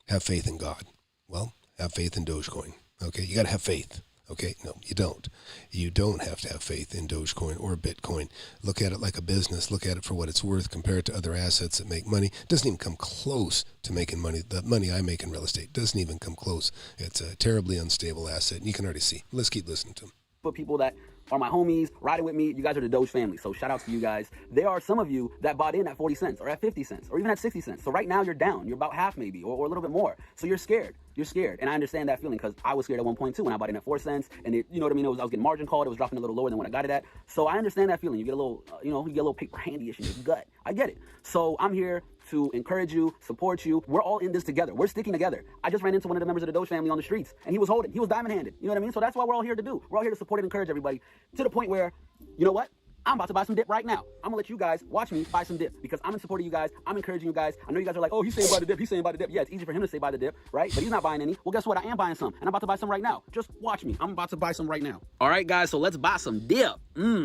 have faith in God. Well, have faith in Dogecoin. Okay, you got to have faith. Okay, no, you don't. You don't have to have faith in Dogecoin or Bitcoin. Look at it like a business. Look at it for what it's worth. Compare it to other assets that make money. It doesn't even come close to making money. The money I make in real estate doesn't even come close. It's a terribly unstable asset, and you can already see. Let's keep listening to him. For people that are my homies, riding with me, you guys are the Doge family. So shout out to you guys. There are some of you that bought in at 40 cents or at 50 cents or even at 60 cents. So right now you're down. You're about half maybe or a little bit more. So you're scared. You're scared. And I understand that feeling because I was scared at one point too when I bought in at 4 cents. And it, you know what I mean? I was getting margin called. It was dropping a little lower than what I got it at. So I understand that feeling. You get a little, you get a little paper handy-ish in your gut. I get it. So I'm here to encourage you, support you. We're all in this together. We're sticking together. I just ran into one of the members of the Doge family on the streets, and he was diamond-handed. You know what I mean? So that's what we're all here to do. We're all here to support and encourage everybody to the point where, you know what? I'm about to buy some dip right now. I'm gonna let you guys watch me buy some dip because I'm in support of you guys. I'm encouraging you guys. I know you guys are like, oh, he's saying buy the dip. He's saying buy the dip. Yeah, it's easy for him to say buy the dip, right? But he's not buying any. Well, guess what? I am buying some, and I'm about to buy some right now. Just watch me. I'm about to buy some right now. All right, guys. So let's buy some dip.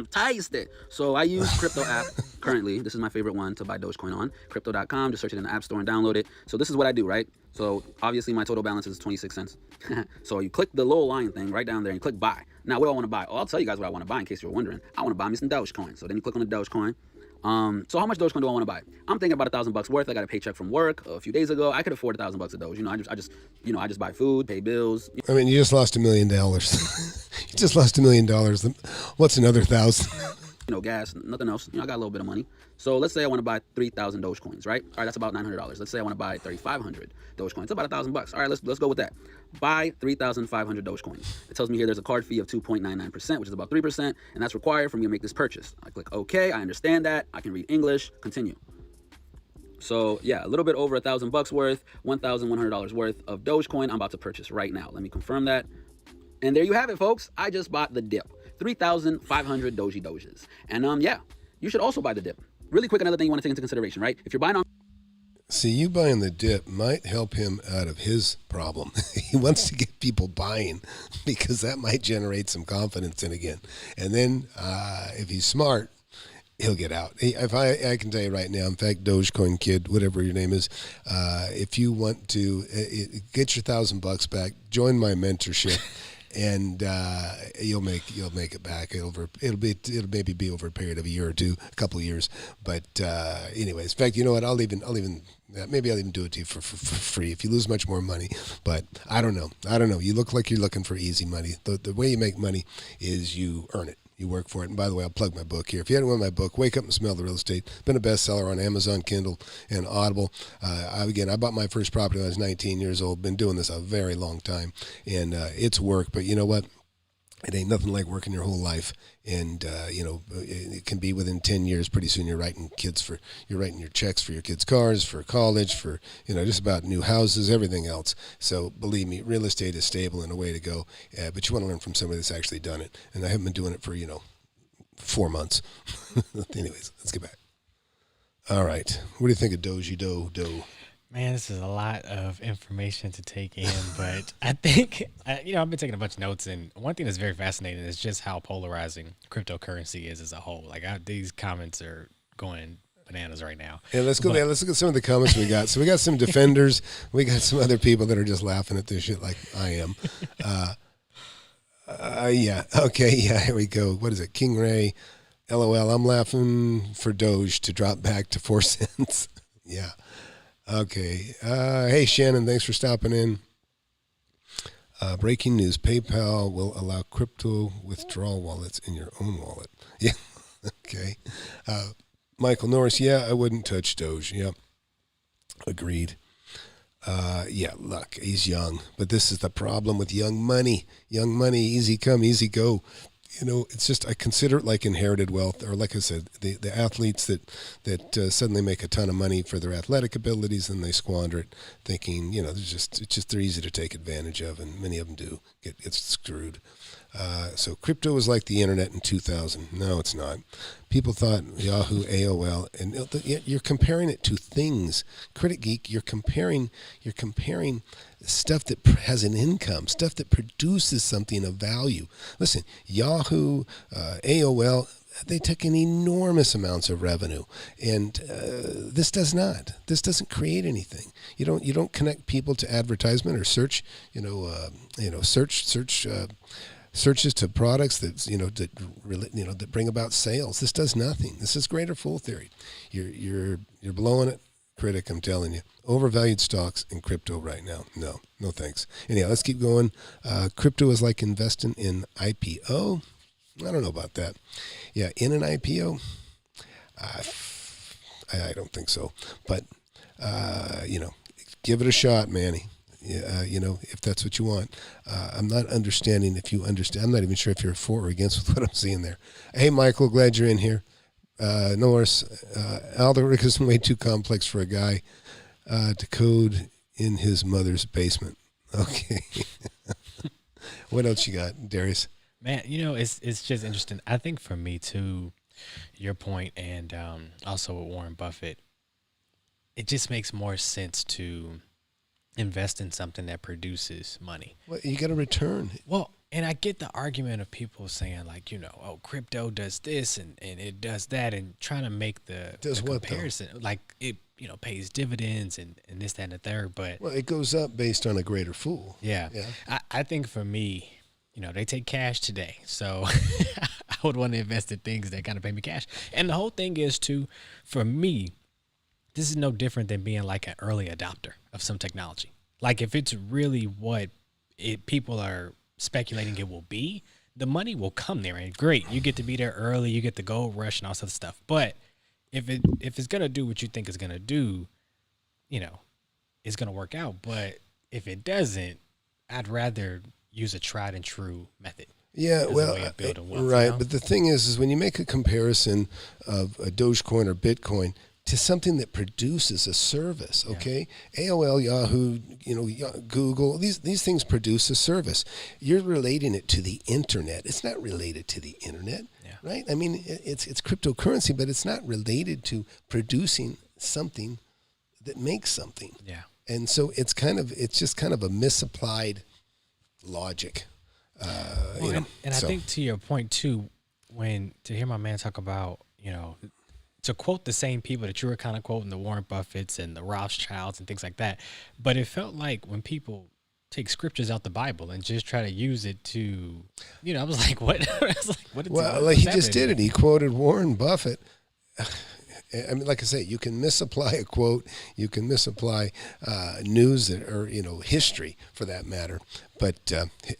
Taste it. So I use Crypto app currently. This is my favorite one to buy Dogecoin on. Crypto.com. Just search it in the App Store and download it. So this is what I do, right? So obviously my total balance is 26 cents. So you click the little line thing right down there and click buy. Now, what do I want to buy? Oh, I'll tell you guys what I want to buy in case you're wondering. I want to buy me some Dogecoin. So then you click on the Dogecoin. So how much Dogecoin do I want to buy? I'm thinking about $1,000 worth. I got a paycheck from work a few days ago. I could afford $1,000 of Doge. I just buy food, pay bills. I mean, you just lost $1 million. You just lost $1 million. What's another 1,000? Gas, nothing else. I got a little bit of money. So let's say I want to buy 3,000 Dogecoins, right? All right, that's about $900. Let's say I want to buy 3,500 Dogecoins. It's about $1,000. All right, let's go with that. Buy 3,500 Dogecoins. It tells me here there's a card fee of 2.99%, which is about 3%, and that's required for me to make this purchase. I click OK. I understand that. I can read English. Continue. So yeah, a little bit over $1,000 worth, $1,100 worth of Dogecoin I'm about to purchase right now. Let me confirm that. And there you have it, folks. I just bought the dip. 3,500 Doges. And yeah, you should also buy the dip. Really quick, another thing you want to take into consideration, right? If you're buying on... See, you buying the dip might help him out of his problem. He wants to get people buying because that might generate some confidence in again. And then if he's smart, he'll get out. If I can tell you right now, in fact, Dogecoin kid, whatever your name is, if you want to get your $1,000 back, join my mentorship. And you'll make it back. It'll maybe be over a period of a year or two, a couple of years. But anyways, in fact, you know what? I'll even do it to you for free if you lose much more money. But I don't know. You look like you're looking for easy money. The way you make money is you earn it. You work for it. And by the way, I'll plug my book here. If you haven't read my book, Wake Up and Smell the Real Estate, been a bestseller on Amazon, Kindle, and Audible. I bought my first property when I was 19 years old. Been doing this a very long time, and it's work. But you know what? It ain't nothing like working your whole life. And it can be within 10 years. Pretty soon you're writing your checks for your kids' cars, for college, for just about new houses, everything else. So believe me, real estate is stable and a way to go. But you want to learn from somebody that's actually done it. And I haven't been doing it for 4 months. Anyways, let's get back. All right, what do you think of Doge? Man, this is a lot of information to take in, but I think, I've been taking a bunch of notes, and one thing that's very fascinating is just how polarizing cryptocurrency is as a whole. These comments are going bananas right now. Yeah, let's go there. Let's look at some of the comments we got. So we got some defenders. We got some other people that are just laughing at this shit like I am. Yeah. Okay. Yeah. Here we go. What is it? King Ray. LOL. I'm laughing for Doge to drop back to 4 cents. Yeah. Okay. Hey, Shannon, thanks for stopping in. Breaking news, PayPal will allow crypto withdrawal wallets in your own wallet. Yeah, okay. Michael Norris, yeah, I wouldn't touch Doge. Yeah, agreed. Yeah, look, he's young, but this is the problem with young money. Young money, easy come, easy go. It's just, I consider it like inherited wealth, or like I said, the athletes that suddenly make a ton of money for their athletic abilities and they squander it, thinking, they're easy to take advantage of, and many of them do get screwed. So crypto was like the internet in 2000. No, it's not. People thought Yahoo, AOL, and you're comparing it to things. Critic Geek, you're comparing stuff that has an income, stuff that produces something of value. Listen, Yahoo, AOL, they took in enormous amounts of revenue, and this does not. This doesn't create anything. You don't connect people to advertisement or search. Searches to products that bring about sales. This does nothing. This is greater fool theory. You're blowing it, Critic. I'm telling you, overvalued stocks in crypto right now. No thanks. Anyhow, let's keep going. Crypto is like investing in IPO. I don't know about that. Yeah, in an IPO, I don't think so. But give it a shot, Manny. If that's what you want. I'm not understanding if you understand. I'm not even sure if you're for or against with what I'm seeing there. Hey, Michael, glad you're in here. Norris, algorithm is way too complex for a guy to code in his mother's basement. Okay. What else you got, Darius? Man, it's just interesting. I think for me too, your point, and also with Warren Buffett, it just makes more sense to invest in something that produces money. Well, you got a return. Well, and I get the argument of people saying like, crypto does this and it does that, and trying to make the comparison. Like it, pays dividends and this, that, and the third. But it goes up based on a greater fool. Yeah. I think for me, they take cash today. So I would want to invest in things that kind of pay me cash. And the whole thing is for me, this is no different than being like an early adopter of some technology. Like if it's really what people are speculating it will be, the money will come there, and great, you get to be there early, you get the gold rush and all sorts of stuff. But if it's gonna do what you think it's gonna do, it's gonna work out. But if it doesn't, I'd rather use a tried and true method. Yeah, wealth, right. But the thing is when you make a comparison of a Dogecoin or Bitcoin to something that produces a service, okay? Yeah. AOL, Yahoo, Google, these things produce a service. You're relating it to the internet. It's not related to the internet, right? I mean, it's cryptocurrency, but it's not related to producing something that makes something. Yeah. And so it's just kind of a misapplied logic. I think to your point too, to hear my man talk about, to quote the same people that you were kind of quoting, the Warren Buffetts and the Rothschilds and things like that. But it felt like when people take scriptures out the Bible and just try to use it to, I was like, what? I was like, what? Well, he just did it. He quoted Warren Buffett. I mean, like I say, you can misapply a quote, you can misapply news or history for that matter. But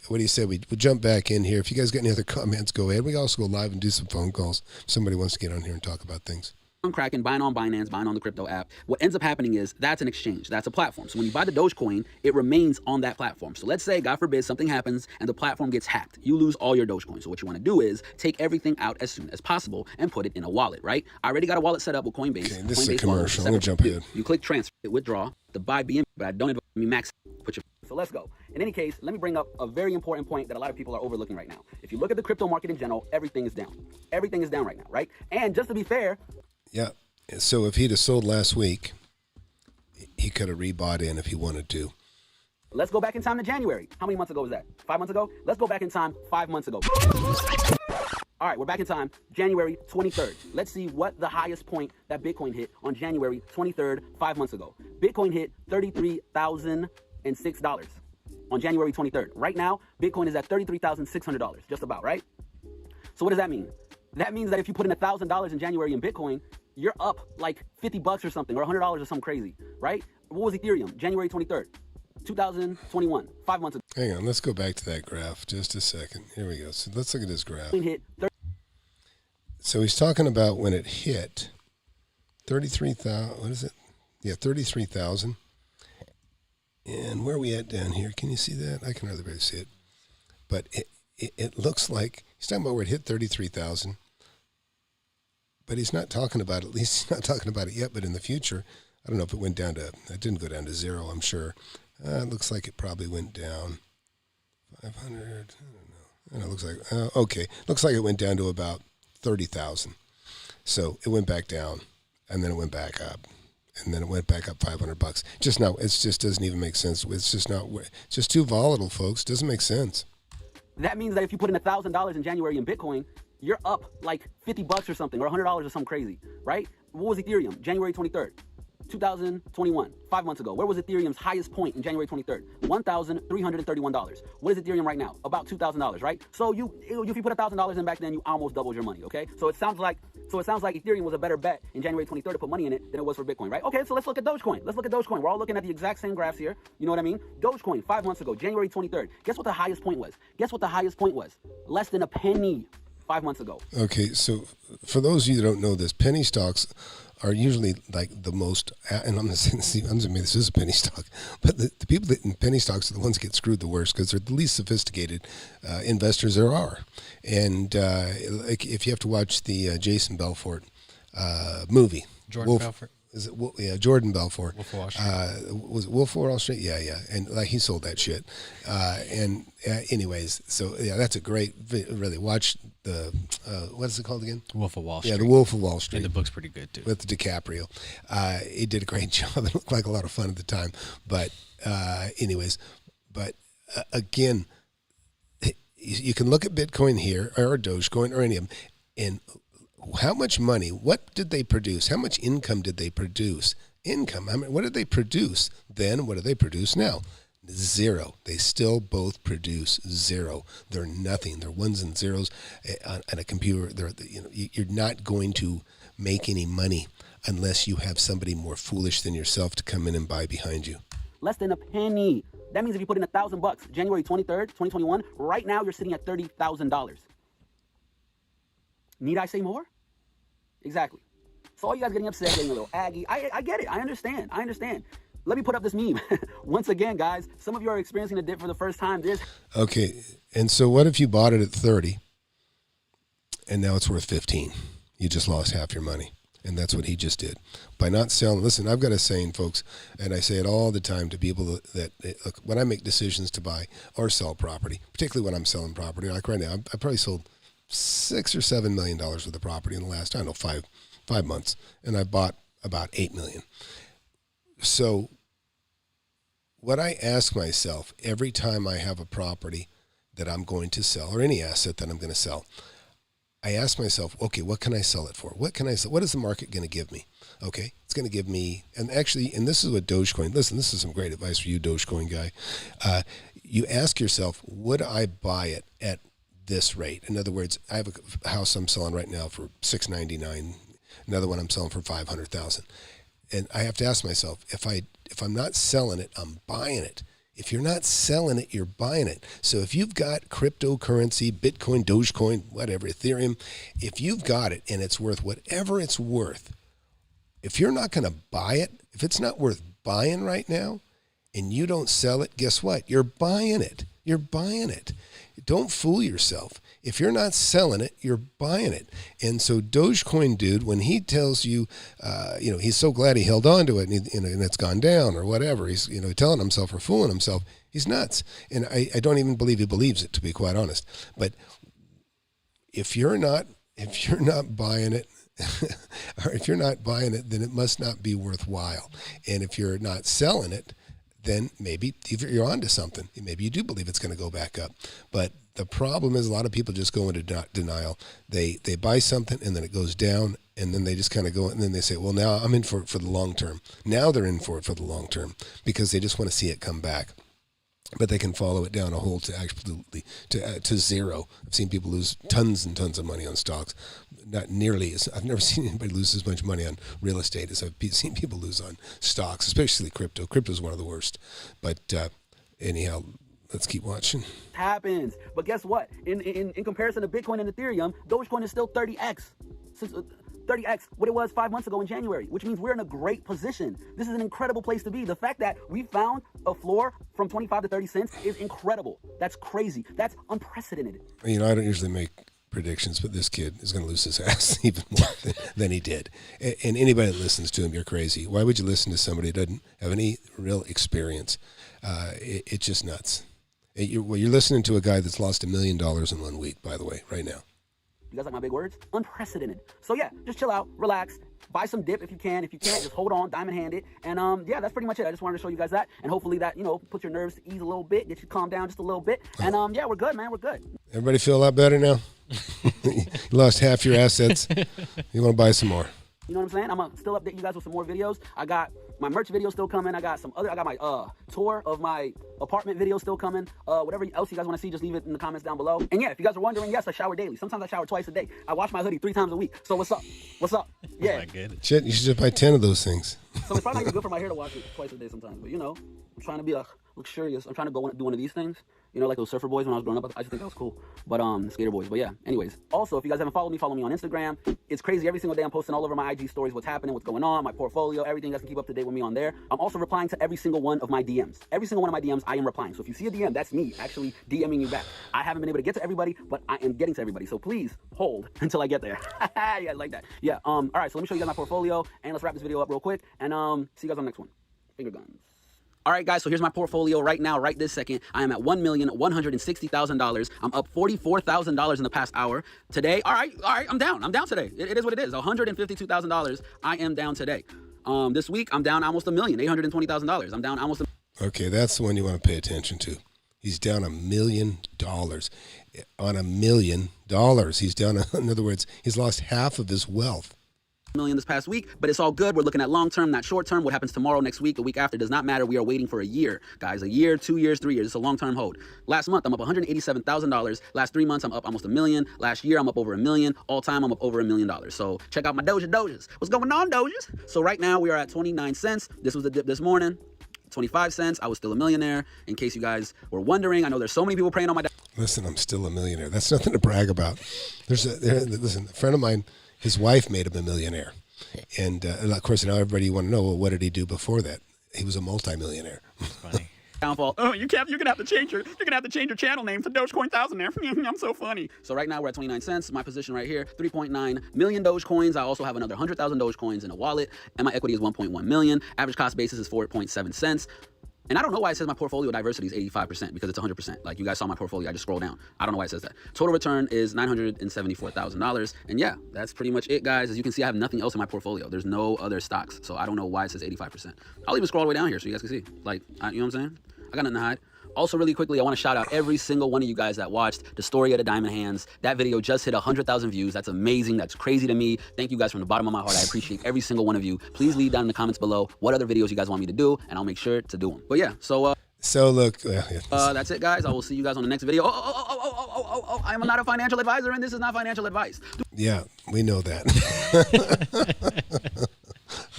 what do you say? We jump back in here. If you guys got any other comments, go ahead. We can also go live and do some phone calls. If somebody wants to get on here and talk about things. On Kraken, buying on Binance, buying on the crypto app, what ends up happening is that's an exchange. That's a platform. So when you buy the Dogecoin, it remains on that platform. So let's say, God forbid, something happens and the platform gets hacked. You lose all your Dogecoin. So what you want to do is take everything out as soon as possible and put it in a wallet, right? I already got a wallet set up with Coinbase. Okay, this is a commercial. I'm going to jump ahead. You click transfer, withdraw, the buy BM, but I don't advise me max. So let's go. In any case, let me bring up a very important point that a lot of people are overlooking right now. If you look at the crypto market in general, everything is down. Everything is down right now, right? And just to be fair. Yeah. So if he'd have sold last week, he could have rebought in if he wanted to. Let's go back in time to January. How many months ago was that? 5 months ago? Let's go back in time 5 months ago. All right, we're back in time, January 23rd. Let's see what the highest point that Bitcoin hit on January 23rd, 5 months ago. Bitcoin hit $33,006 on January 23rd. Right now, Bitcoin is at $33,600, just about, right? So what does that mean? That means that if you put in $1,000 in January in Bitcoin, you're up like $50 or something, or $100 or something crazy, right? What was Ethereum? January 23rd. 2021, 5 months ago. Hang on, let's go back to that graph just a second. Here we go. So let's look at this graph. Hit So he's talking about when it hit 33,000. What is it? Yeah, 33,000. And where are we at down here? Can you see that? I can hardly see it. But it looks like he's talking about where it hit 33,000. But he's not talking about it. At least he's not talking about it yet. But in the future, I don't know if it went down to. It didn't go down to zero, I'm sure. It looks like it probably went down 500. I don't know. And it looks like okay. Looks like it went down to about 30,000. So it went back down, and then it went back up, and then it went back up $500. Just now, it just doesn't even make sense. It's just not. It's just too volatile, folks. Doesn't make sense. That means that if you put in $1,000 in January in Bitcoin, you're up like $50 or something, or $100 or something crazy, right? What was Ethereum? January 23rd. 2021, 5 months ago. Where was Ethereum's highest point in January 23rd? $1,331. What is Ethereum right now? About $2,000, right? So if you put $1,000 in back then, you almost doubled your money, okay? So it sounds like Ethereum was a better bet in January 23rd to put money in it than it was for Bitcoin, right? Okay, so let's look at Dogecoin. Let's look at Dogecoin. We're all looking at the exact same graphs here. You know what I mean? Dogecoin, 5 months ago, January 23rd. Guess what the highest point was? Guess what the highest point was? Less than a penny 5 months ago. Okay, so for those of you that don't know this, penny stocks are usually like the most, and I'm not saying this is a penny stock, but the people that in penny stocks are the ones that get screwed the worst because they're the least sophisticated investors there are. And like if you have to watch the Jason Belfort movie, Jordan Belfort. Is it? Yeah, Jordan Belfort. Wolf of Wall Street. Was it Wolf of Wall Street? Yeah. And like he sold that shit. Anyways, so yeah, that's a great. Really watch the what is it called again? Wolf of Wall Street. Yeah, the Wolf of Wall Street. And the book's pretty good too. With DiCaprio, he did a great job. It looked like a lot of fun at the time. But anyways, again, you can look at Bitcoin here or Dogecoin or any of them, and how much money, what did they produce? How much income did they produce? Income. I mean, what did they produce then? What do they produce now? Zero. They still both produce zero. They're nothing. They're ones and zeros on a computer. You're not going to make any money unless you have somebody more foolish than yourself to come in and buy behind you. Less than a penny. That means if you put in $1,000, January 23rd, 2021, right now you're sitting at $30,000. Need I say more? Exactly. So all you guys getting upset, getting a little aggy. I get it. I understand. Let me put up this meme. Once again, guys, some of you are experiencing a dip for the first time. Okay, and so what if you bought it at 30 and now it's worth 15? You just lost half your money. And that's what he just did. By not selling, listen, I've got a saying, folks, and I say it all the time to people that look, when I make decisions to buy or sell property, particularly when I'm selling property, like right now, I probably sold $6 or $7 million worth of property in the last, I don't know, five months, and I bought about $8 million. So what I ask myself every time I have a property that I'm going to sell or any asset that I'm going to sell, I ask myself, okay, what can I sell it for? What can I sell? What is the market going to give me? Okay, it's going to give me, and this is what Dogecoin, listen, this is some great advice for you, Dogecoin guy. You ask yourself, would I buy it at this rate? In other words, I have a house I'm selling right now for $699. Another one I'm selling for $500,000. And I have to ask myself, if I'm not selling it, I'm buying it. If you're not selling it, you're buying it. So if you've got cryptocurrency, Bitcoin, Dogecoin, whatever, Ethereum, if you've got it and it's worth whatever it's worth, if you're not going to buy it, if it's not worth buying right now and you don't sell it, guess what? You're buying it. You're buying it. Don't fool yourself. If you're not selling it, you're buying it. And so Dogecoin dude, when he tells you, he's so glad he held on to it and it's gone down or whatever, he's, telling himself or fooling himself, he's nuts. And I don't even believe he believes it, to be quite honest. But if you're not buying it, or if you're not buying it, then it must not be worthwhile. And if you're not selling it, then maybe you're onto something. Maybe you do believe it's going to go back up. But the problem is a lot of people just go into denial. They buy something and then it goes down and then they just kind of go and then they say, well, now I'm in for the long term. Now they're in for it for the long term because they just want to see it come back. but they can follow it down a hole to absolutely to zero. I've seen people lose tons and tons of money on stocks. Not nearly as I've never seen anybody lose as much money on real estate as I've seen people lose on stocks, especially crypto. Crypto is one of the worst. But anyhow, let's keep watching. Happens, but guess what? In comparison to Bitcoin and Ethereum, Dogecoin is still 30x. 30x what it was 5 months ago in January, which means we're in a great position. This is an incredible place to be. The fact that we found a floor from 25 to 30 cents is incredible. That's crazy. That's unprecedented. You know, I don't usually make predictions, but this kid is going to lose his ass even more than he did. And anybody that listens to him, you're crazy. Why would you listen to somebody who doesn't have any real experience? It's just nuts. You're listening to a guy that's lost $1 million in 1 week, by the way, right now. You guys like my big words? Unprecedented. So yeah, just chill out, relax, buy some dip if you can. If you can't, just hold on, diamond hand it. And yeah, that's pretty much it. I just wanted to show you guys that. And hopefully that, puts your nerves to ease a little bit, get you calm down just a little bit. And yeah, we're good, man. We're good. Everybody feel a lot better now? You lost half your assets. You want to buy some more. You know what I'm saying? I'm going to still update you guys with some more videos. I got my merch video still coming. I got my tour of my apartment video still coming. Whatever else you guys want to see, just leave it in the comments down below. And yeah, if you guys are wondering, yes, I shower daily. Sometimes I shower twice a day. I wash my hoodie 3 times a week. So what's up? What's up? Yeah. Oh my goodness. Shit, you should just buy 10 of those things. So it's probably not even good for my hair to wash it twice a day sometimes. But I'm trying to be luxurious. I'm trying to do one of these things. Like those surfer boys when I was growing up. I just think that was cool. But skater boys. But yeah, anyways. Also, if you guys haven't followed me, follow me on Instagram. It's crazy. Every single day I'm posting all over my IG stories what's happening, what's going on, my portfolio, everything. You guys can keep up to date with me on there. I'm also replying to every single one of my DMs. Every single one of my DMs, I am replying. So if you see a DM, that's me actually DMing you back. I haven't been able to get to everybody, but I am getting to everybody. So please hold until I get there. Yeah, like that. Yeah. All right. So let me show you guys my portfolio and let's wrap this video up real quick. And see you guys on the next one. Finger guns. All right, guys, so here's my portfolio right now, right this second. I am at $1,160,000. I'm up $44,000 in the past hour. Today, all right, I'm down today. It is what it is, $152,000 I am down today. This week, I'm down almost $1 million, $820,000. I'm down almost Okay, that's the one you want to pay attention to. He's down $1 million. On $1 million, he's down, in other words, he's lost half of his wealth. million this past week, but it's all good. We're looking at long term, not short term. What happens tomorrow, next week, the week after does not matter. We are waiting for a year, guys. A year, 2 years, 3 years. It's a long term hold. Last month, I'm up $187,000. Last 3 months, I'm up almost $1 million. Last year, I'm up over $1 million. All time, I'm up over $1 million. So check out my Dojas. What's going on, Dojas? So right now, we are at 29 cents. This was the dip this morning. 25 cents. I was still a millionaire. In case you guys were wondering, I know there's so many people praying on my. Listen, I'm still a millionaire. That's nothing to brag about. Listen, a friend of mine, his wife made him a millionaire. And of course, now everybody want to know, well, what did he do before that? He was a multimillionaire. Funny. Downfall. Oh, you're gonna have to change your channel name to Dogecoin Thousandaire. I'm so funny. So right now we're at 29 cents. My position right here, 3.9 million Dogecoins. I also have another 100,000 Dogecoins in a wallet, and my equity is 1.1 million. Average cost basis is 4.7 cents. And I don't know why it says my portfolio diversity is 85% because it's 100%. Like you guys saw my portfolio, I just scrolled down. I don't know why it says that. Total return is $974,000. And yeah, that's pretty much it, guys. As you can see, I have nothing else in my portfolio. There's no other stocks. So I don't know why it says 85%. I'll even scroll all the way down here so you guys can see. Like, you know what I'm saying? I got nothing to hide. Also, really quickly, I want to shout out every single one of you guys that watched the story of the Diamond Hands. That video just hit 100,000 views. That's amazing. That's crazy to me. Thank you guys from the bottom of my heart. I appreciate every single one of you. Please leave down in the comments below what other videos you guys want me to do, and I'll make sure to do them. But yeah, so look, that's it, guys. I will see you guys on the next video. I am not a financial advisor, and this is not financial advice. Yeah, we know that.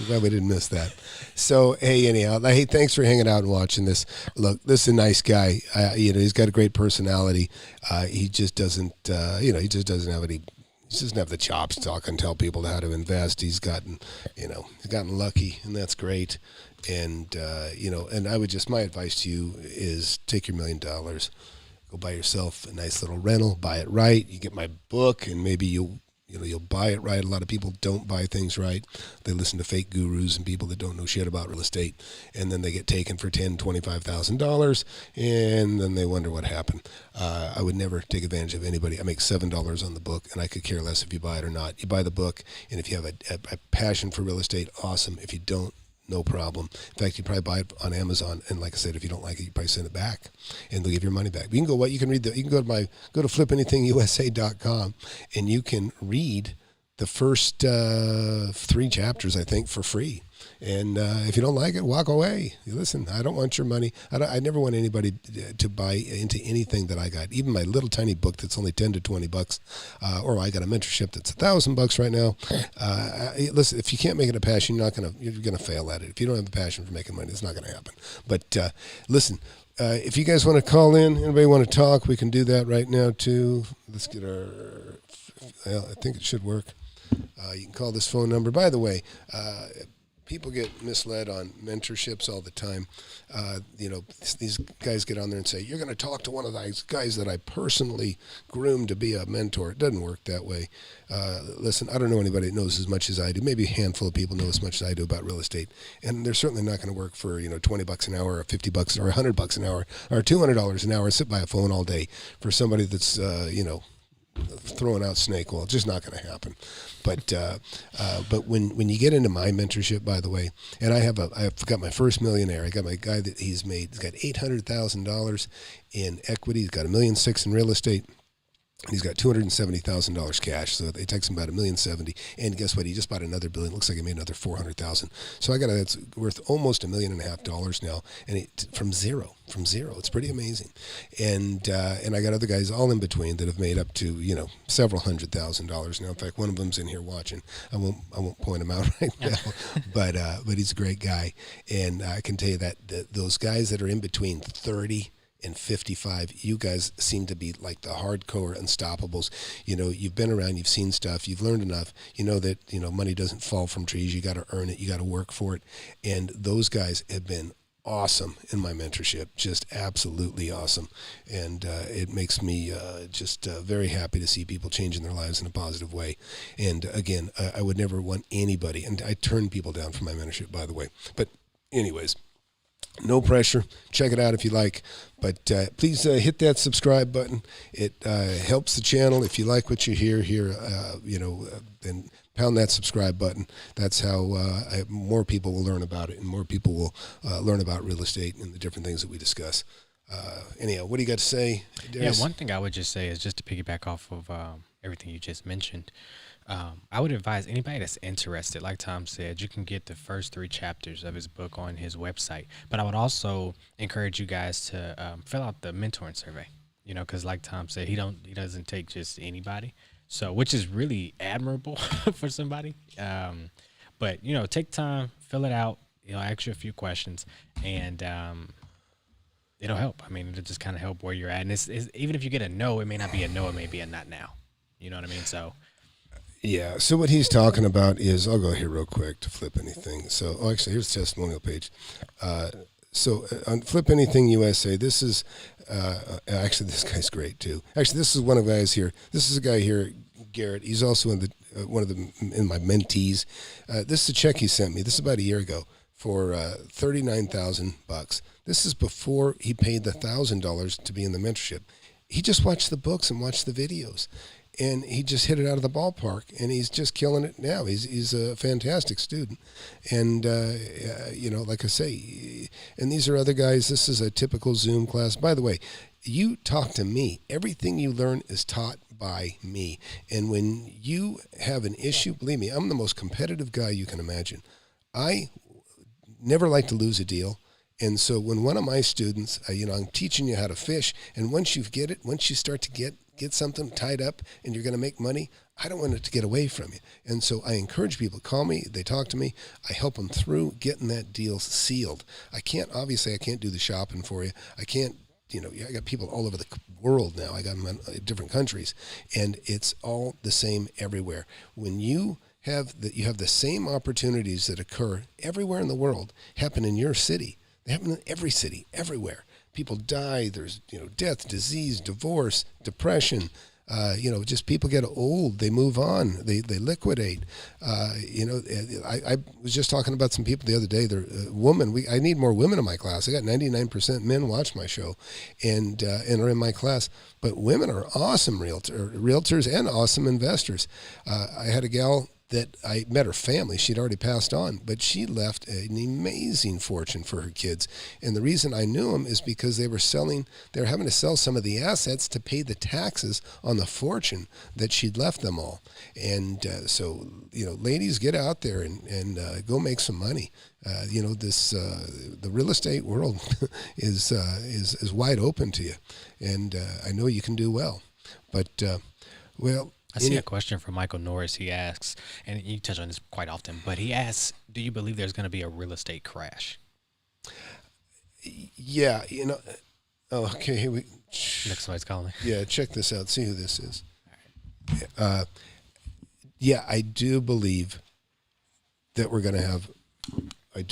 I'm glad we didn't miss that. So, hey, anyhow, hey, thanks for hanging out and watching this. Look, this is a nice guy. He's got a great personality. He just doesn't, he doesn't have the chops to talk and tell people how to invest. He's gotten lucky, and that's great. And, and I would my advice to you is take your $1 million, go buy yourself a nice little rental, buy it right. You get my book, and maybe you'll buy it right. A lot of people don't buy things right. They listen to fake gurus and people that don't know shit about real estate, and then they get taken for $10,000, $25,000, and then they wonder what happened. I would never take advantage of anybody. I make $7 on the book, and I could care less if you buy it or not. You buy the book, and if you have a passion for real estate, awesome. If you don't, no problem. In fact, you probably buy it on Amazon, and like I said, if you don't like it, you probably send it back, and they'll give your money back. You can go to FlipAnythingUSA.com, and you can read the first 3 chapters, I think, for free. And if you don't like it, walk away. Listen, I don't want your money. I never want anybody to buy into anything that I got. Even my little tiny book that's only $10 to $20, or I got a mentorship that's $1,000 right now. Listen, if you can't make it a passion, you're gonna fail at it. If you don't have a passion for making money, it's not gonna happen. But listen. If you guys want to call in, anybody want to talk, we can do that right now too. Let's get well, I think it should work. You can call this phone number. By the way, people get misled on mentorships all the time. These guys get on there and say, you're going to talk to one of these guys that I personally groomed to be a mentor. It doesn't work that way. Listen, I don't know anybody that knows as much as I do. Maybe a handful of people know as much as I do about real estate. And they're certainly not going to work for, $20 an hour or $50 or $100 an hour or $200 an hour, sit by a phone all day for somebody that's, throwing out snake oil. It's just not going to happen. But when you get into my mentorship, by the way, and I've got my first millionaire. I got my guy that he's got $800,000 in equity. He's got $1.6 million in real estate. And he's got $270,000 cash, so it takes him about $1.7 million. And guess what? He just bought another billion. Looks like he made another $400,000. So that's worth almost $1.5 million now, and from zero. It's pretty amazing. And I got other guys all in between that have made up to several $100,000 now. In fact, one of them's in here watching. I won't point him out right now, but he's a great guy, and I can tell you that those guys that are in between 30 and 55, you guys seem to be like the hardcore unstoppables. You've been around, you've seen stuff, you've learned enough. You know that money doesn't fall from trees. You got to earn it. You got to work for it. And those guys have been awesome in my mentorship, just absolutely awesome. And it makes me just very happy to see people changing their lives in a positive way. And again, I would never want anybody, and I turn people down for my mentorship, by the way. But anyways, no pressure. Check it out if you like. But please hit that subscribe button. It helps the channel. If you like what you hear here, then pound that subscribe button. That's how more people will learn about it, and more people will learn about real estate and the different things that we discuss. Anyhow, what do you got to say, Darius? Yeah, one thing I would just say is just to piggyback off of everything you just mentioned. I would advise anybody that's interested, like Tom said, you can get the first 3 chapters of his book on his website. But I would also encourage you guys to fill out the mentoring survey, because like Tom said, he doesn't take just anybody. So, which is really admirable for somebody. But, take time, fill it out, ask you a few questions, and it'll help. I mean, it'll just kind of help where you're at. And it's, even if you get a no, it may not be a no, it may be a not now. You know what I mean? So. Yeah, so what he's talking about is, I'll go here real quick to FlipAnything. So, actually, here's the testimonial page. So on FlipAnything USA, this is, actually, this guy's great too. Actually, this is one of the guys here. This is a guy here, Garrett. He's also in in my mentees. This is a check he sent me. This is about a year ago for $39,000. This is before he paid the $1,000 to be in the mentorship. He just watched the books and watched the videos. And he just hit it out of the ballpark, and he's just killing it now. He's a fantastic student, and like I say, and these are other guys. This is a typical Zoom class. By the way, you talk to me. Everything you learn is taught by me. And when you have an issue, believe me, I'm the most competitive guy you can imagine. I never like to lose a deal. And so when one of my students, I'm teaching you how to fish, and once you start to get something tied up and you're going to make money, I don't want it to get away from you. And so I encourage people to call me. They talk to me. I help them through getting that deal sealed. I can't do the shopping for you. I can't, I got people all over the world now. I got them in different countries, and it's all the same everywhere. When you have the same opportunities that occur everywhere in the world happen in your city. They happen in every city, everywhere. People die. There's, death, disease, divorce, depression. Just people get old. They move on. They liquidate. I was just talking about some people the other day. They're women. I need more women in my class. I got 99% men watch my show, and are in my class. But women are awesome realtors and awesome investors. I had a gal that I met her family. She'd already passed on, but she left an amazing fortune for her kids. And the reason I knew them is because they were having to sell some of the assets to pay the taxes on the fortune that she'd left them all. And so, ladies, get out there and go make some money. The real estate world is wide open to you. And I know you can do well. But, I see a question from Michael Norris. He asks, and you touch on this quite often, but he asks, do you believe there's going to be a real estate crash? Yeah, okay, here we... Next somebody's calling. Yeah, check this out. See who this is. Yeah, I do believe that we're going to have a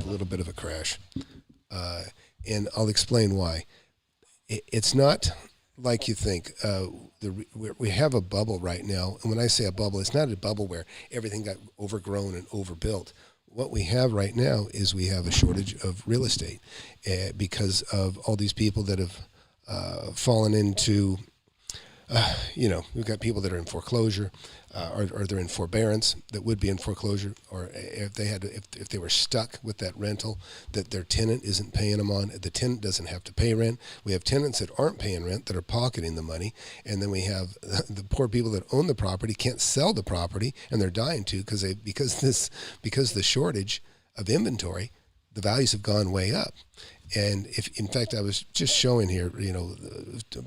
little bit of a crash. And I'll explain why. It's not like you think. We have a bubble right now. And when I say a bubble, it's not a bubble where everything got overgrown and overbuilt. What we have right now is we have a shortage of real estate because of all these people that have fallen into, we've got people that are in foreclosure or they're in forbearance that would be in foreclosure, or if they were stuck with that rental that their tenant isn't paying them on, the tenant doesn't have to pay rent. We have tenants that aren't paying rent that are pocketing the money, and then we have the poor people that own the property can't sell the property and they're dying to because the shortage of inventory, the values have gone way up. And in fact, I was just showing here,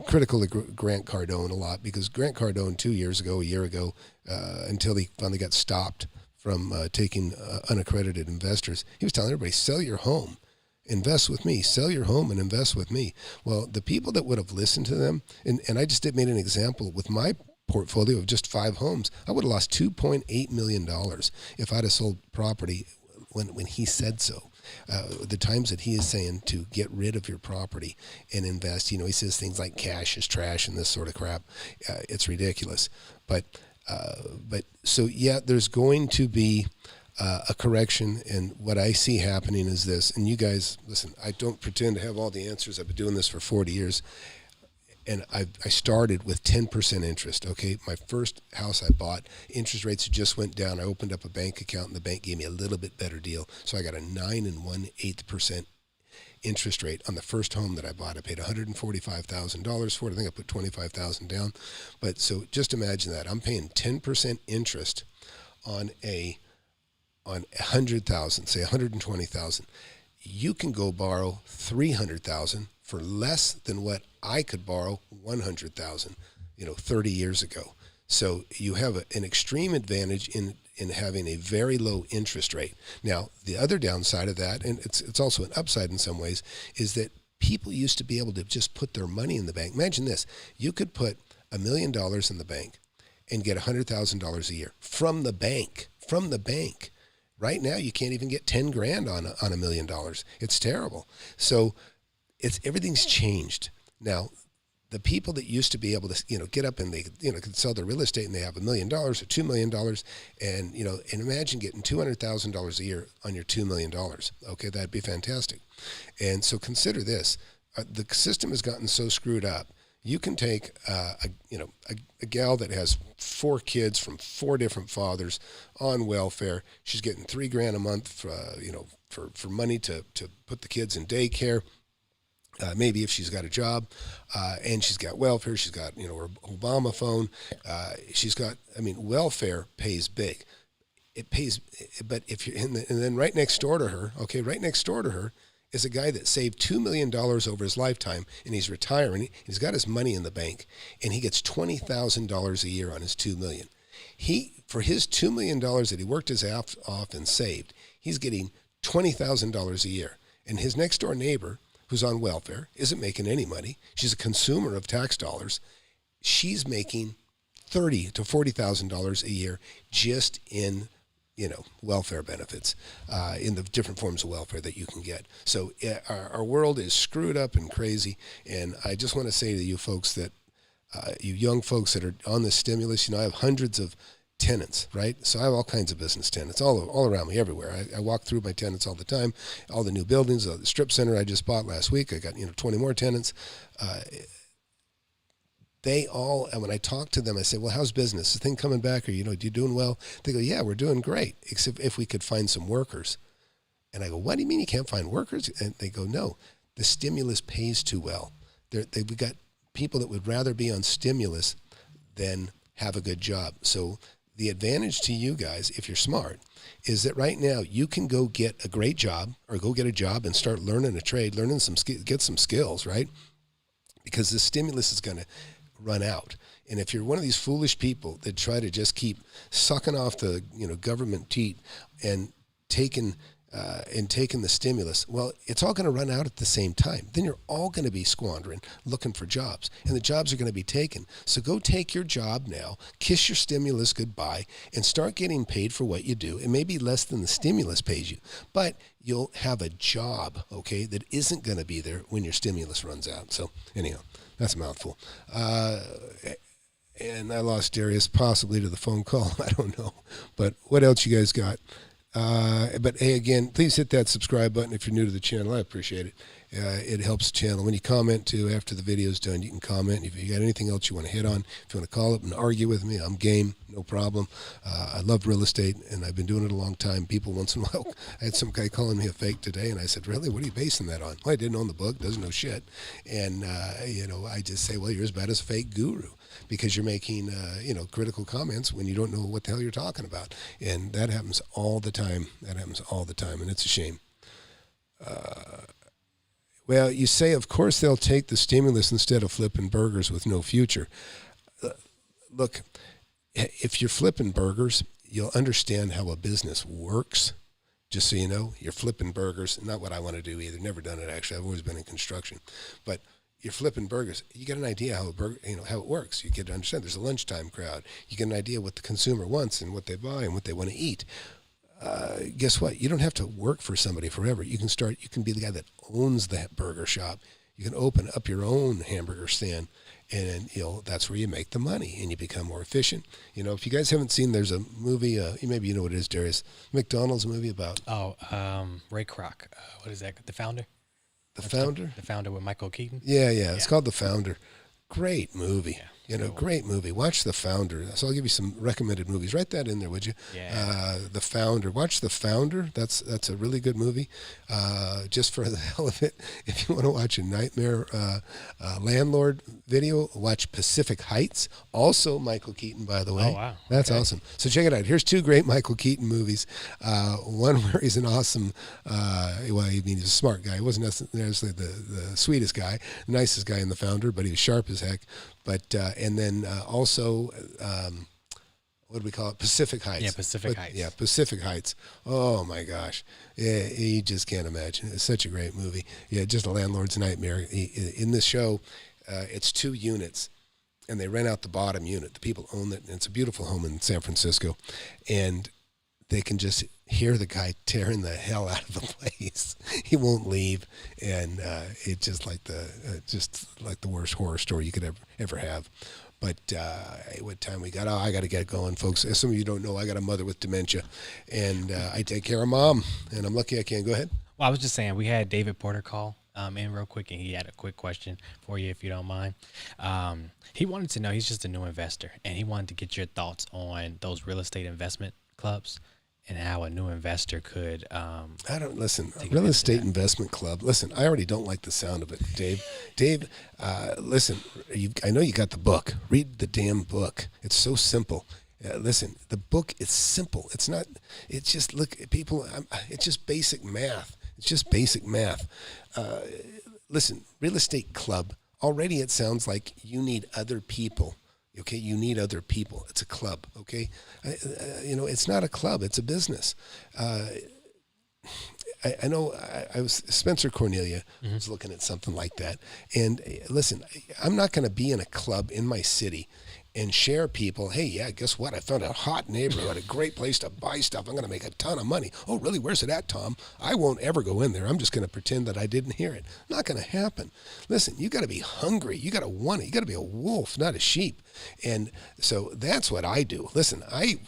critical of Grant Cardone a lot, because Grant Cardone a year ago, until he finally got stopped from taking unaccredited investors, he was telling everybody, sell your home, invest with me, sell your home and invest with me. Well, the people that would have listened to them, and I just made an example with my portfolio of just 5 homes, I would have lost $2.8 million if I'd have sold property when he said so. The times that he is saying to get rid of your property and invest, he says things like cash is trash and this sort of crap. It's ridiculous. But so yeah, there's going to be a correction, and what I see happening is this. And you guys, listen, I don't pretend to have all the answers. I've been doing this for 40 years. And I started with 10% interest, okay? My first house I bought, interest rates just went down. I opened up a bank account, and the bank gave me a little bit better deal. So I got a 9 1/8% interest rate on the first home that I bought. I paid $145,000 for it. I think I put $25,000 down. But so just imagine that. I'm paying 10% interest on $100,000, say $120,000. You can go borrow $300,000 for less than what I could borrow $100,000, 30 years ago. So you have an extreme advantage in having a very low interest rate. Now, the other downside of that, and it's also an upside in some ways, is that people used to be able to just put their money in the bank. Imagine this. You could put $1 million in the bank and get $100,000 a year from the bank. Right now, you can't even get 10 grand on $1 million. It's terrible. So everything's changed. Now, the people that used to be able to, get up and they, could sell their real estate and they have $1 million or $2 million, and, and imagine getting $200,000 a year on your $2 million. Okay, that'd be fantastic. And so consider this. The system has gotten so screwed up. You can take a gal that has 4 kids from 4 different fathers on welfare. She's getting $3,000 a month for money to put the kids in daycare. Maybe if she's got a job, and she's got welfare, she's got, her Obama phone. She's got, welfare pays big. It pays, but if you're and then right next door to her, is a guy that saved $2 million over his lifetime, and he's retiring. He's got his money in the bank, and he gets $20,000 a year on his $2 million. For his $2 million that he worked his ass off and saved, he's getting $20,000 a year. And his next door neighbor, who's on welfare, isn't making any money. She's a consumer of tax dollars. She's making $30,000 to $40,000 a year just in welfare benefits, in the different forms of welfare that you can get. So our world is screwed up and crazy. And I just want to say to you folks that, you young folks that are on this stimulus, I have hundreds of tenants, right? So I have all kinds of business tenants all around me, everywhere. I walk through my tenants all the time, all the new buildings, the strip center I just bought last week. I got, 20 more tenants. they all, and when I talk to them, I say, well, how's business? Is the thing coming back? Or, you doing well? They go, yeah, we're doing great, except if we could find some workers. And I go, what do you mean you can't find workers? And they go, no, the stimulus pays too well. We've got people that would rather be on stimulus than have a good job. So the advantage to you guys, if you're smart, is that right now you can go get a great job or go get a job and start learning a trade, get some skills, right? Because the stimulus is going to run out. And if you're one of these foolish people that try to just keep sucking off the government teat and taking the stimulus, well, it's all going to run out at the same time. Then you're all going to be squandering, looking for jobs, and the jobs are going to be taken. So go take your job now, kiss your stimulus goodbye, and start getting paid for what you do. It may be less than the stimulus pays you, but you'll have a job, okay, that isn't going to be there when your stimulus runs out. So anyhow, that's a mouthful. And I lost Darius possibly to the phone call. I don't know. But what else you guys got? But hey, again, please hit that subscribe button if you're new to the channel. I appreciate it. It helps the channel. When you comment too, after the video's done, you can comment. If you got anything else you want to hit on, if you want to call up and argue with me, I'm game, no problem. I love real estate, and I've been doing it a long time. People once in a while, I had some guy calling me a fake today, and I said, really, what are you basing that on? Well, I didn't own the book, doesn't know shit. And, I just say, well, you're as bad as a fake guru because you're making, critical comments when you don't know what the hell you're talking about. And that happens all the time. And it's a shame. Well, you say, of course, they'll take the stimulus instead of flipping burgers with no future. Look, if you're flipping burgers, you'll understand how a business works. Just so you know, you're flipping burgers. Not what I want to do either. Never done it, actually. I've always been in construction. But you're flipping burgers. You get an idea how how it works. You get to understand there's a lunchtime crowd. You get an idea what the consumer wants and what they buy and what they want to eat. Guess what? You don't have to work for somebody forever. You can be the guy that owns that burger shop. You can open up your own hamburger stand, and that's where you make the money and you become more efficient. If you guys haven't seen, there's a movie, maybe you know what it is, Darius, McDonald's movie about. Ray Kroc. What is that? The Founder? The Founder? The Founder with Michael Keaton? Yeah. It's called The Founder. Great movie. Yeah. Great movie. Watch The Founder. So I'll give you some recommended movies. Write that in there, would you? Yeah. The Founder. Watch The Founder. That's a really good movie. Just for the hell of it, if you want to watch a nightmare landlord video, watch Pacific Heights. Also Michael Keaton, by the way. Oh, wow. That's awesome. So check it out. Here's two great Michael Keaton movies. One where he's an awesome, he's a smart guy. He wasn't necessarily the sweetest guy, the nicest guy in The Founder, but he was sharp as heck. But and then also, what do we call it? Pacific Heights. Yeah, Pacific Heights. Yeah, Pacific Heights. Oh my gosh, yeah, you just can't imagine. It's such a great movie. Yeah, just a landlord's nightmare. In this show, it's 2 units, and they rent out the bottom unit. The people own it, and it's a beautiful home in San Francisco, and they can just hear the guy tearing the hell out of the place. He won't leave, and it's just like the worst horror story you could ever have. But what time we got? Oh, I got to get going, folks. As some of you don't know, I got a mother with dementia, and I take care of Mom, and I'm lucky I can. Go ahead. Well, I was just saying, we had David Porter call in real quick, and he had a quick question for you, if you don't mind. He wanted to know, he's just a new investor, and he wanted to get your thoughts on those real estate investment clubs and how a new investor could real estate investment club. Listen, I already don't like the sound of it, Dave. Dave, listen, I know you got the book. Read the damn book. It's so simple. Listen, the book is simple. It's not, it's just, look, people, it's just basic math. Listen, real estate club, already it sounds like you need other people. Okay, you need other people. It's a club, okay? It's not a club. It's a business. I know I was Spencer Cornelia was looking at something like that. And listen, I'm not going to be in a club in my city and share people, hey, yeah, guess what? I found a hot neighborhood, a great place to buy stuff. I'm going to make a ton of money. Oh, really? Where's it at, Tom? I won't ever go in there. I'm just going to pretend that I didn't hear it. Not going to happen. Listen, you got to be hungry. You got to want it. You got to be a wolf, not a sheep. And so that's what I do. Listen, I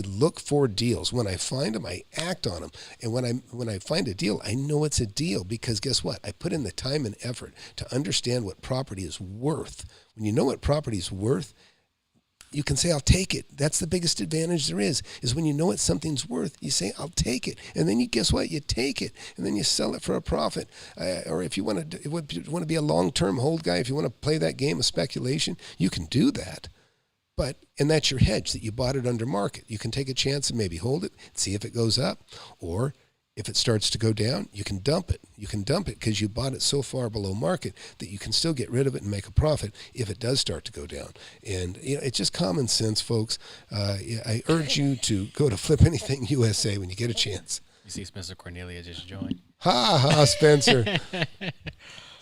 look for deals. When I find them, I act on them. And when I find a deal, I know it's a deal because guess what? I put in the time and effort to understand what property is worth. When you know what property is worth, you can say, I'll take it. That's the biggest advantage there is when you know what something's worth, you say, I'll take it. And then guess what? You take it and then you sell it for a profit. Or if you want to be a long-term hold guy, if you want to play that game of speculation, you can do that. And that's your hedge that you bought it under market. You can take a chance and maybe hold it, see if it goes up, or if it starts to go down, you can dump it. You can dump it because you bought it so far below market that you can still get rid of it and make a profit if it does start to go down. And it's just common sense, folks. I urge you to go to FlipAnything USA when you get a chance. You see Spencer Cornelia just joined. Ha ha, Spencer.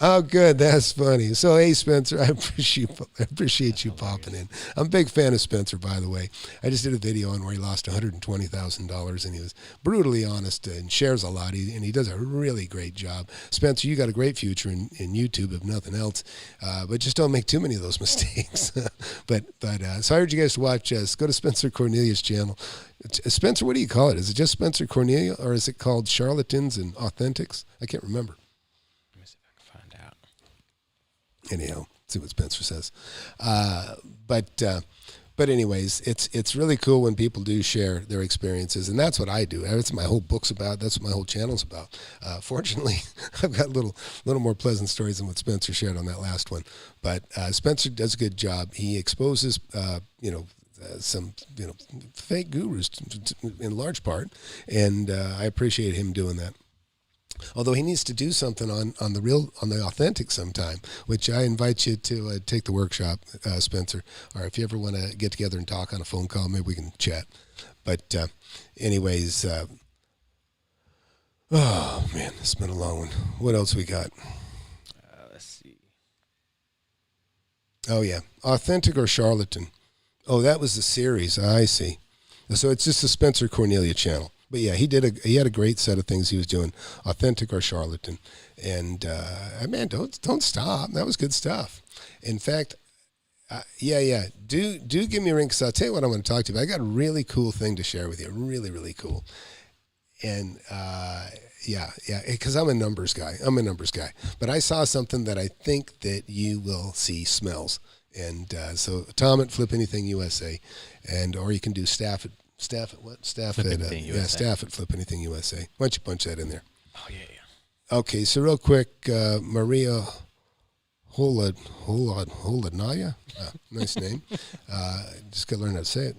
Oh, good. That's funny. So, hey, Spencer, I appreciate you popping in. I'm a big fan of Spencer, by the way. I just did a video on where he lost $120,000, and he was brutally honest and shares a lot, and he does a really great job. Spencer, you got a great future in YouTube, if nothing else, but just don't make too many of those mistakes. So I urge you guys to watch us. Go to Spencer Cornelia's channel. Spencer, what do you call it? Is it just Spencer Cornelia, or is it called Charlatans and Authentics? I can't remember. Anyhow, see what Spencer says. But anyways, it's really cool when people do share their experiences, and that's what I do. That's what my whole book's about. That's what my whole channel's about. Fortunately, I've got little more pleasant stories than what Spencer shared on that last one. But Spencer does a good job. He exposes, some fake gurus in large part, and I appreciate him doing that. Although he needs to do something on the authentic sometime, which I invite you to take the workshop, Spencer. Or if you ever want to get together and talk on a phone call, maybe we can chat. But anyways, oh man, it's been a long one. What else we got? Let's see. Oh yeah, authentic or charlatan? Oh, that was the series. I see. So it's just the Spencer Cornelia channel. But yeah, he had a great set of things he was doing, authentic or charlatan, and man, don't stop. That was good stuff. In fact, do give me a ring because I'll tell you what I want to talk to you about. I got a really cool thing to share with you, really really cool, and because I'm a numbers guy. But I saw something that I think that you will see smells, and so Tom at FlipAnything USA, or you can do staff at FlipAnything USA. Why don't you punch that in there? Oh yeah. Okay, so real quick, Maria Holadnaya, nice name. Just got to learn how to say it.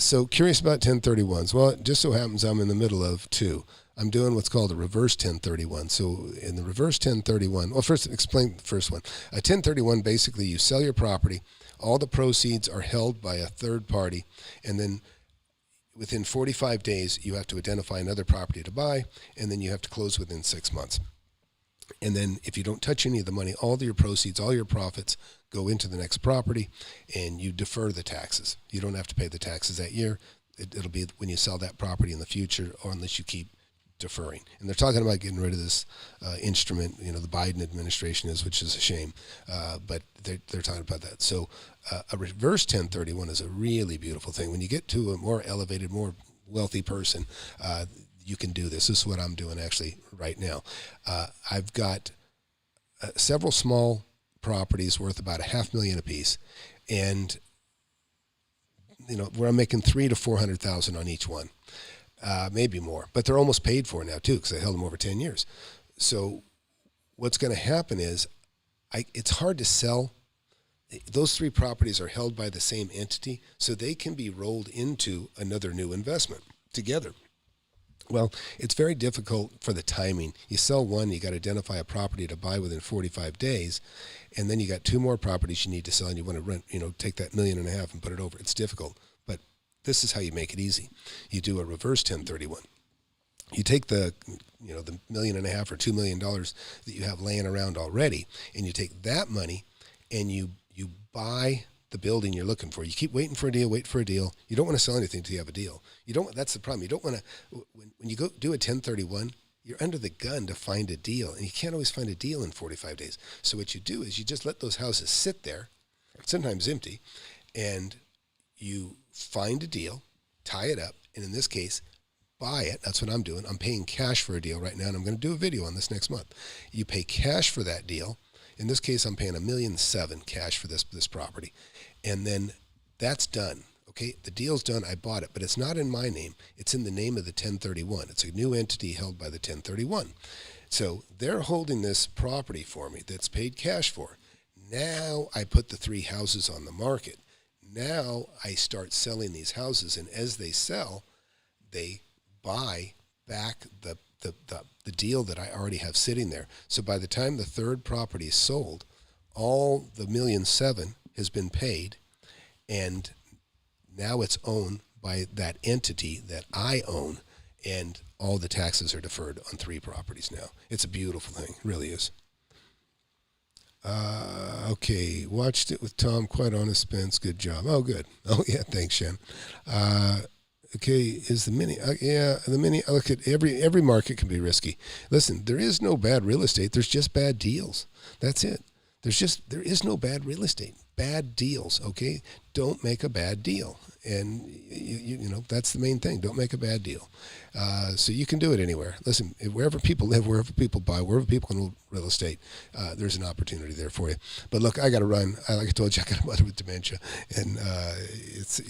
So curious about 1031s. Well, it just so happens I'm in the middle of two. I'm doing what's called a reverse 1031. So in the reverse 1031, well, first explain the first one. A 1031, basically you sell your property. All the proceeds are held by a third party, and then within 45 days, you have to identify another property to buy, and then you have to close within 6 months. And then if you don't touch any of the money, all your proceeds, all your profits go into the next property, and you defer the taxes. You don't have to pay the taxes that year. It'll be when you sell that property in the future, or unless you keep deferring. And they're talking about getting rid of this instrument, the Biden administration is, which is a shame, but they're talking about that. So a reverse 1031 is a really beautiful thing. When you get to a more elevated, more wealthy person, you can do this. This is what I'm doing actually right now. I've got several small properties worth about $500,000 a piece, and where I'm making $300,000 to $400,000 on each one. Maybe more, but they're almost paid for now too because I held them over 10 years. So what's going to happen is it's hard to sell. Those three properties are held by the same entity, so they can be rolled into another new investment together. Well, it's very difficult for the timing. You sell one, you got to identify a property to buy within 45 days, and then you got two more properties you need to sell, and you want to rent, take that $1.5 million and put it over. It's difficult. This is how you make it easy. You do a reverse 1031. You take the $1.5 million or $2 million that you have laying around already, and you take that money and you buy the building you're looking for. You keep waiting for a deal, wait for a deal. You don't want to sell anything until you have a deal. You don't. That's the problem. You don't want to. When you go do a 1031, you're under the gun to find a deal, and you can't always find a deal in 45 days. So what you do is you just let those houses sit there, sometimes empty, and you find a deal, tie it up, and in this case, buy it. That's what I'm doing. I'm paying cash for a deal right now, and I'm going to do a video on this next month. You pay cash for that deal. In this case, I'm paying $1.7 million cash for this property, and then that's done. Okay, the deal's done. I bought it, but it's not in my name. It's in the name of the 1031. It's a new entity held by the 1031. So they're holding this property for me that's paid cash for. Now I put the 3 houses on the market. Now I start selling these houses, and as they sell, they buy back the deal that I already have sitting there. So by the time the third property is sold, all the $1.7 million has been paid, and now it's owned by that entity that I own, and all the taxes are deferred on 3 properties now. It's a beautiful thing, it really is. Okay, watched it with Tom. Quite honest, Spence. Good job. Oh, good. Oh, yeah. Thanks, Shen. Okay, is the mini? The mini. Look at every market can be risky. Listen, there is no bad real estate. There's just bad deals. That's it. There is no bad real estate. Bad deals. Okay, don't make a bad deal, and you know that's the main thing. Don't make a bad deal. So you can do it anywhere. Listen, wherever people live, wherever people buy, wherever people can real estate, there's an opportunity there for you. But look, I got to run. Like I told you, I got a mother with dementia, and it's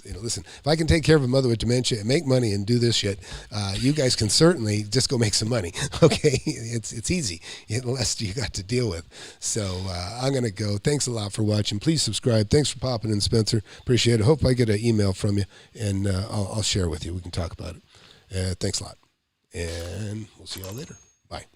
you know, listen, if I can take care of a mother with dementia and make money and do this shit, you guys can certainly just go make some money. Okay, it's easy. The less you got to deal with. So I'm gonna go. Thanks a lot for watching. Please subscribe. Thanks for popping in, Spencer. Appreciate it. Hope I get an email from you, and I'll share with you. We can talk about it. Thanks a lot. And we'll see y'all later. Bye.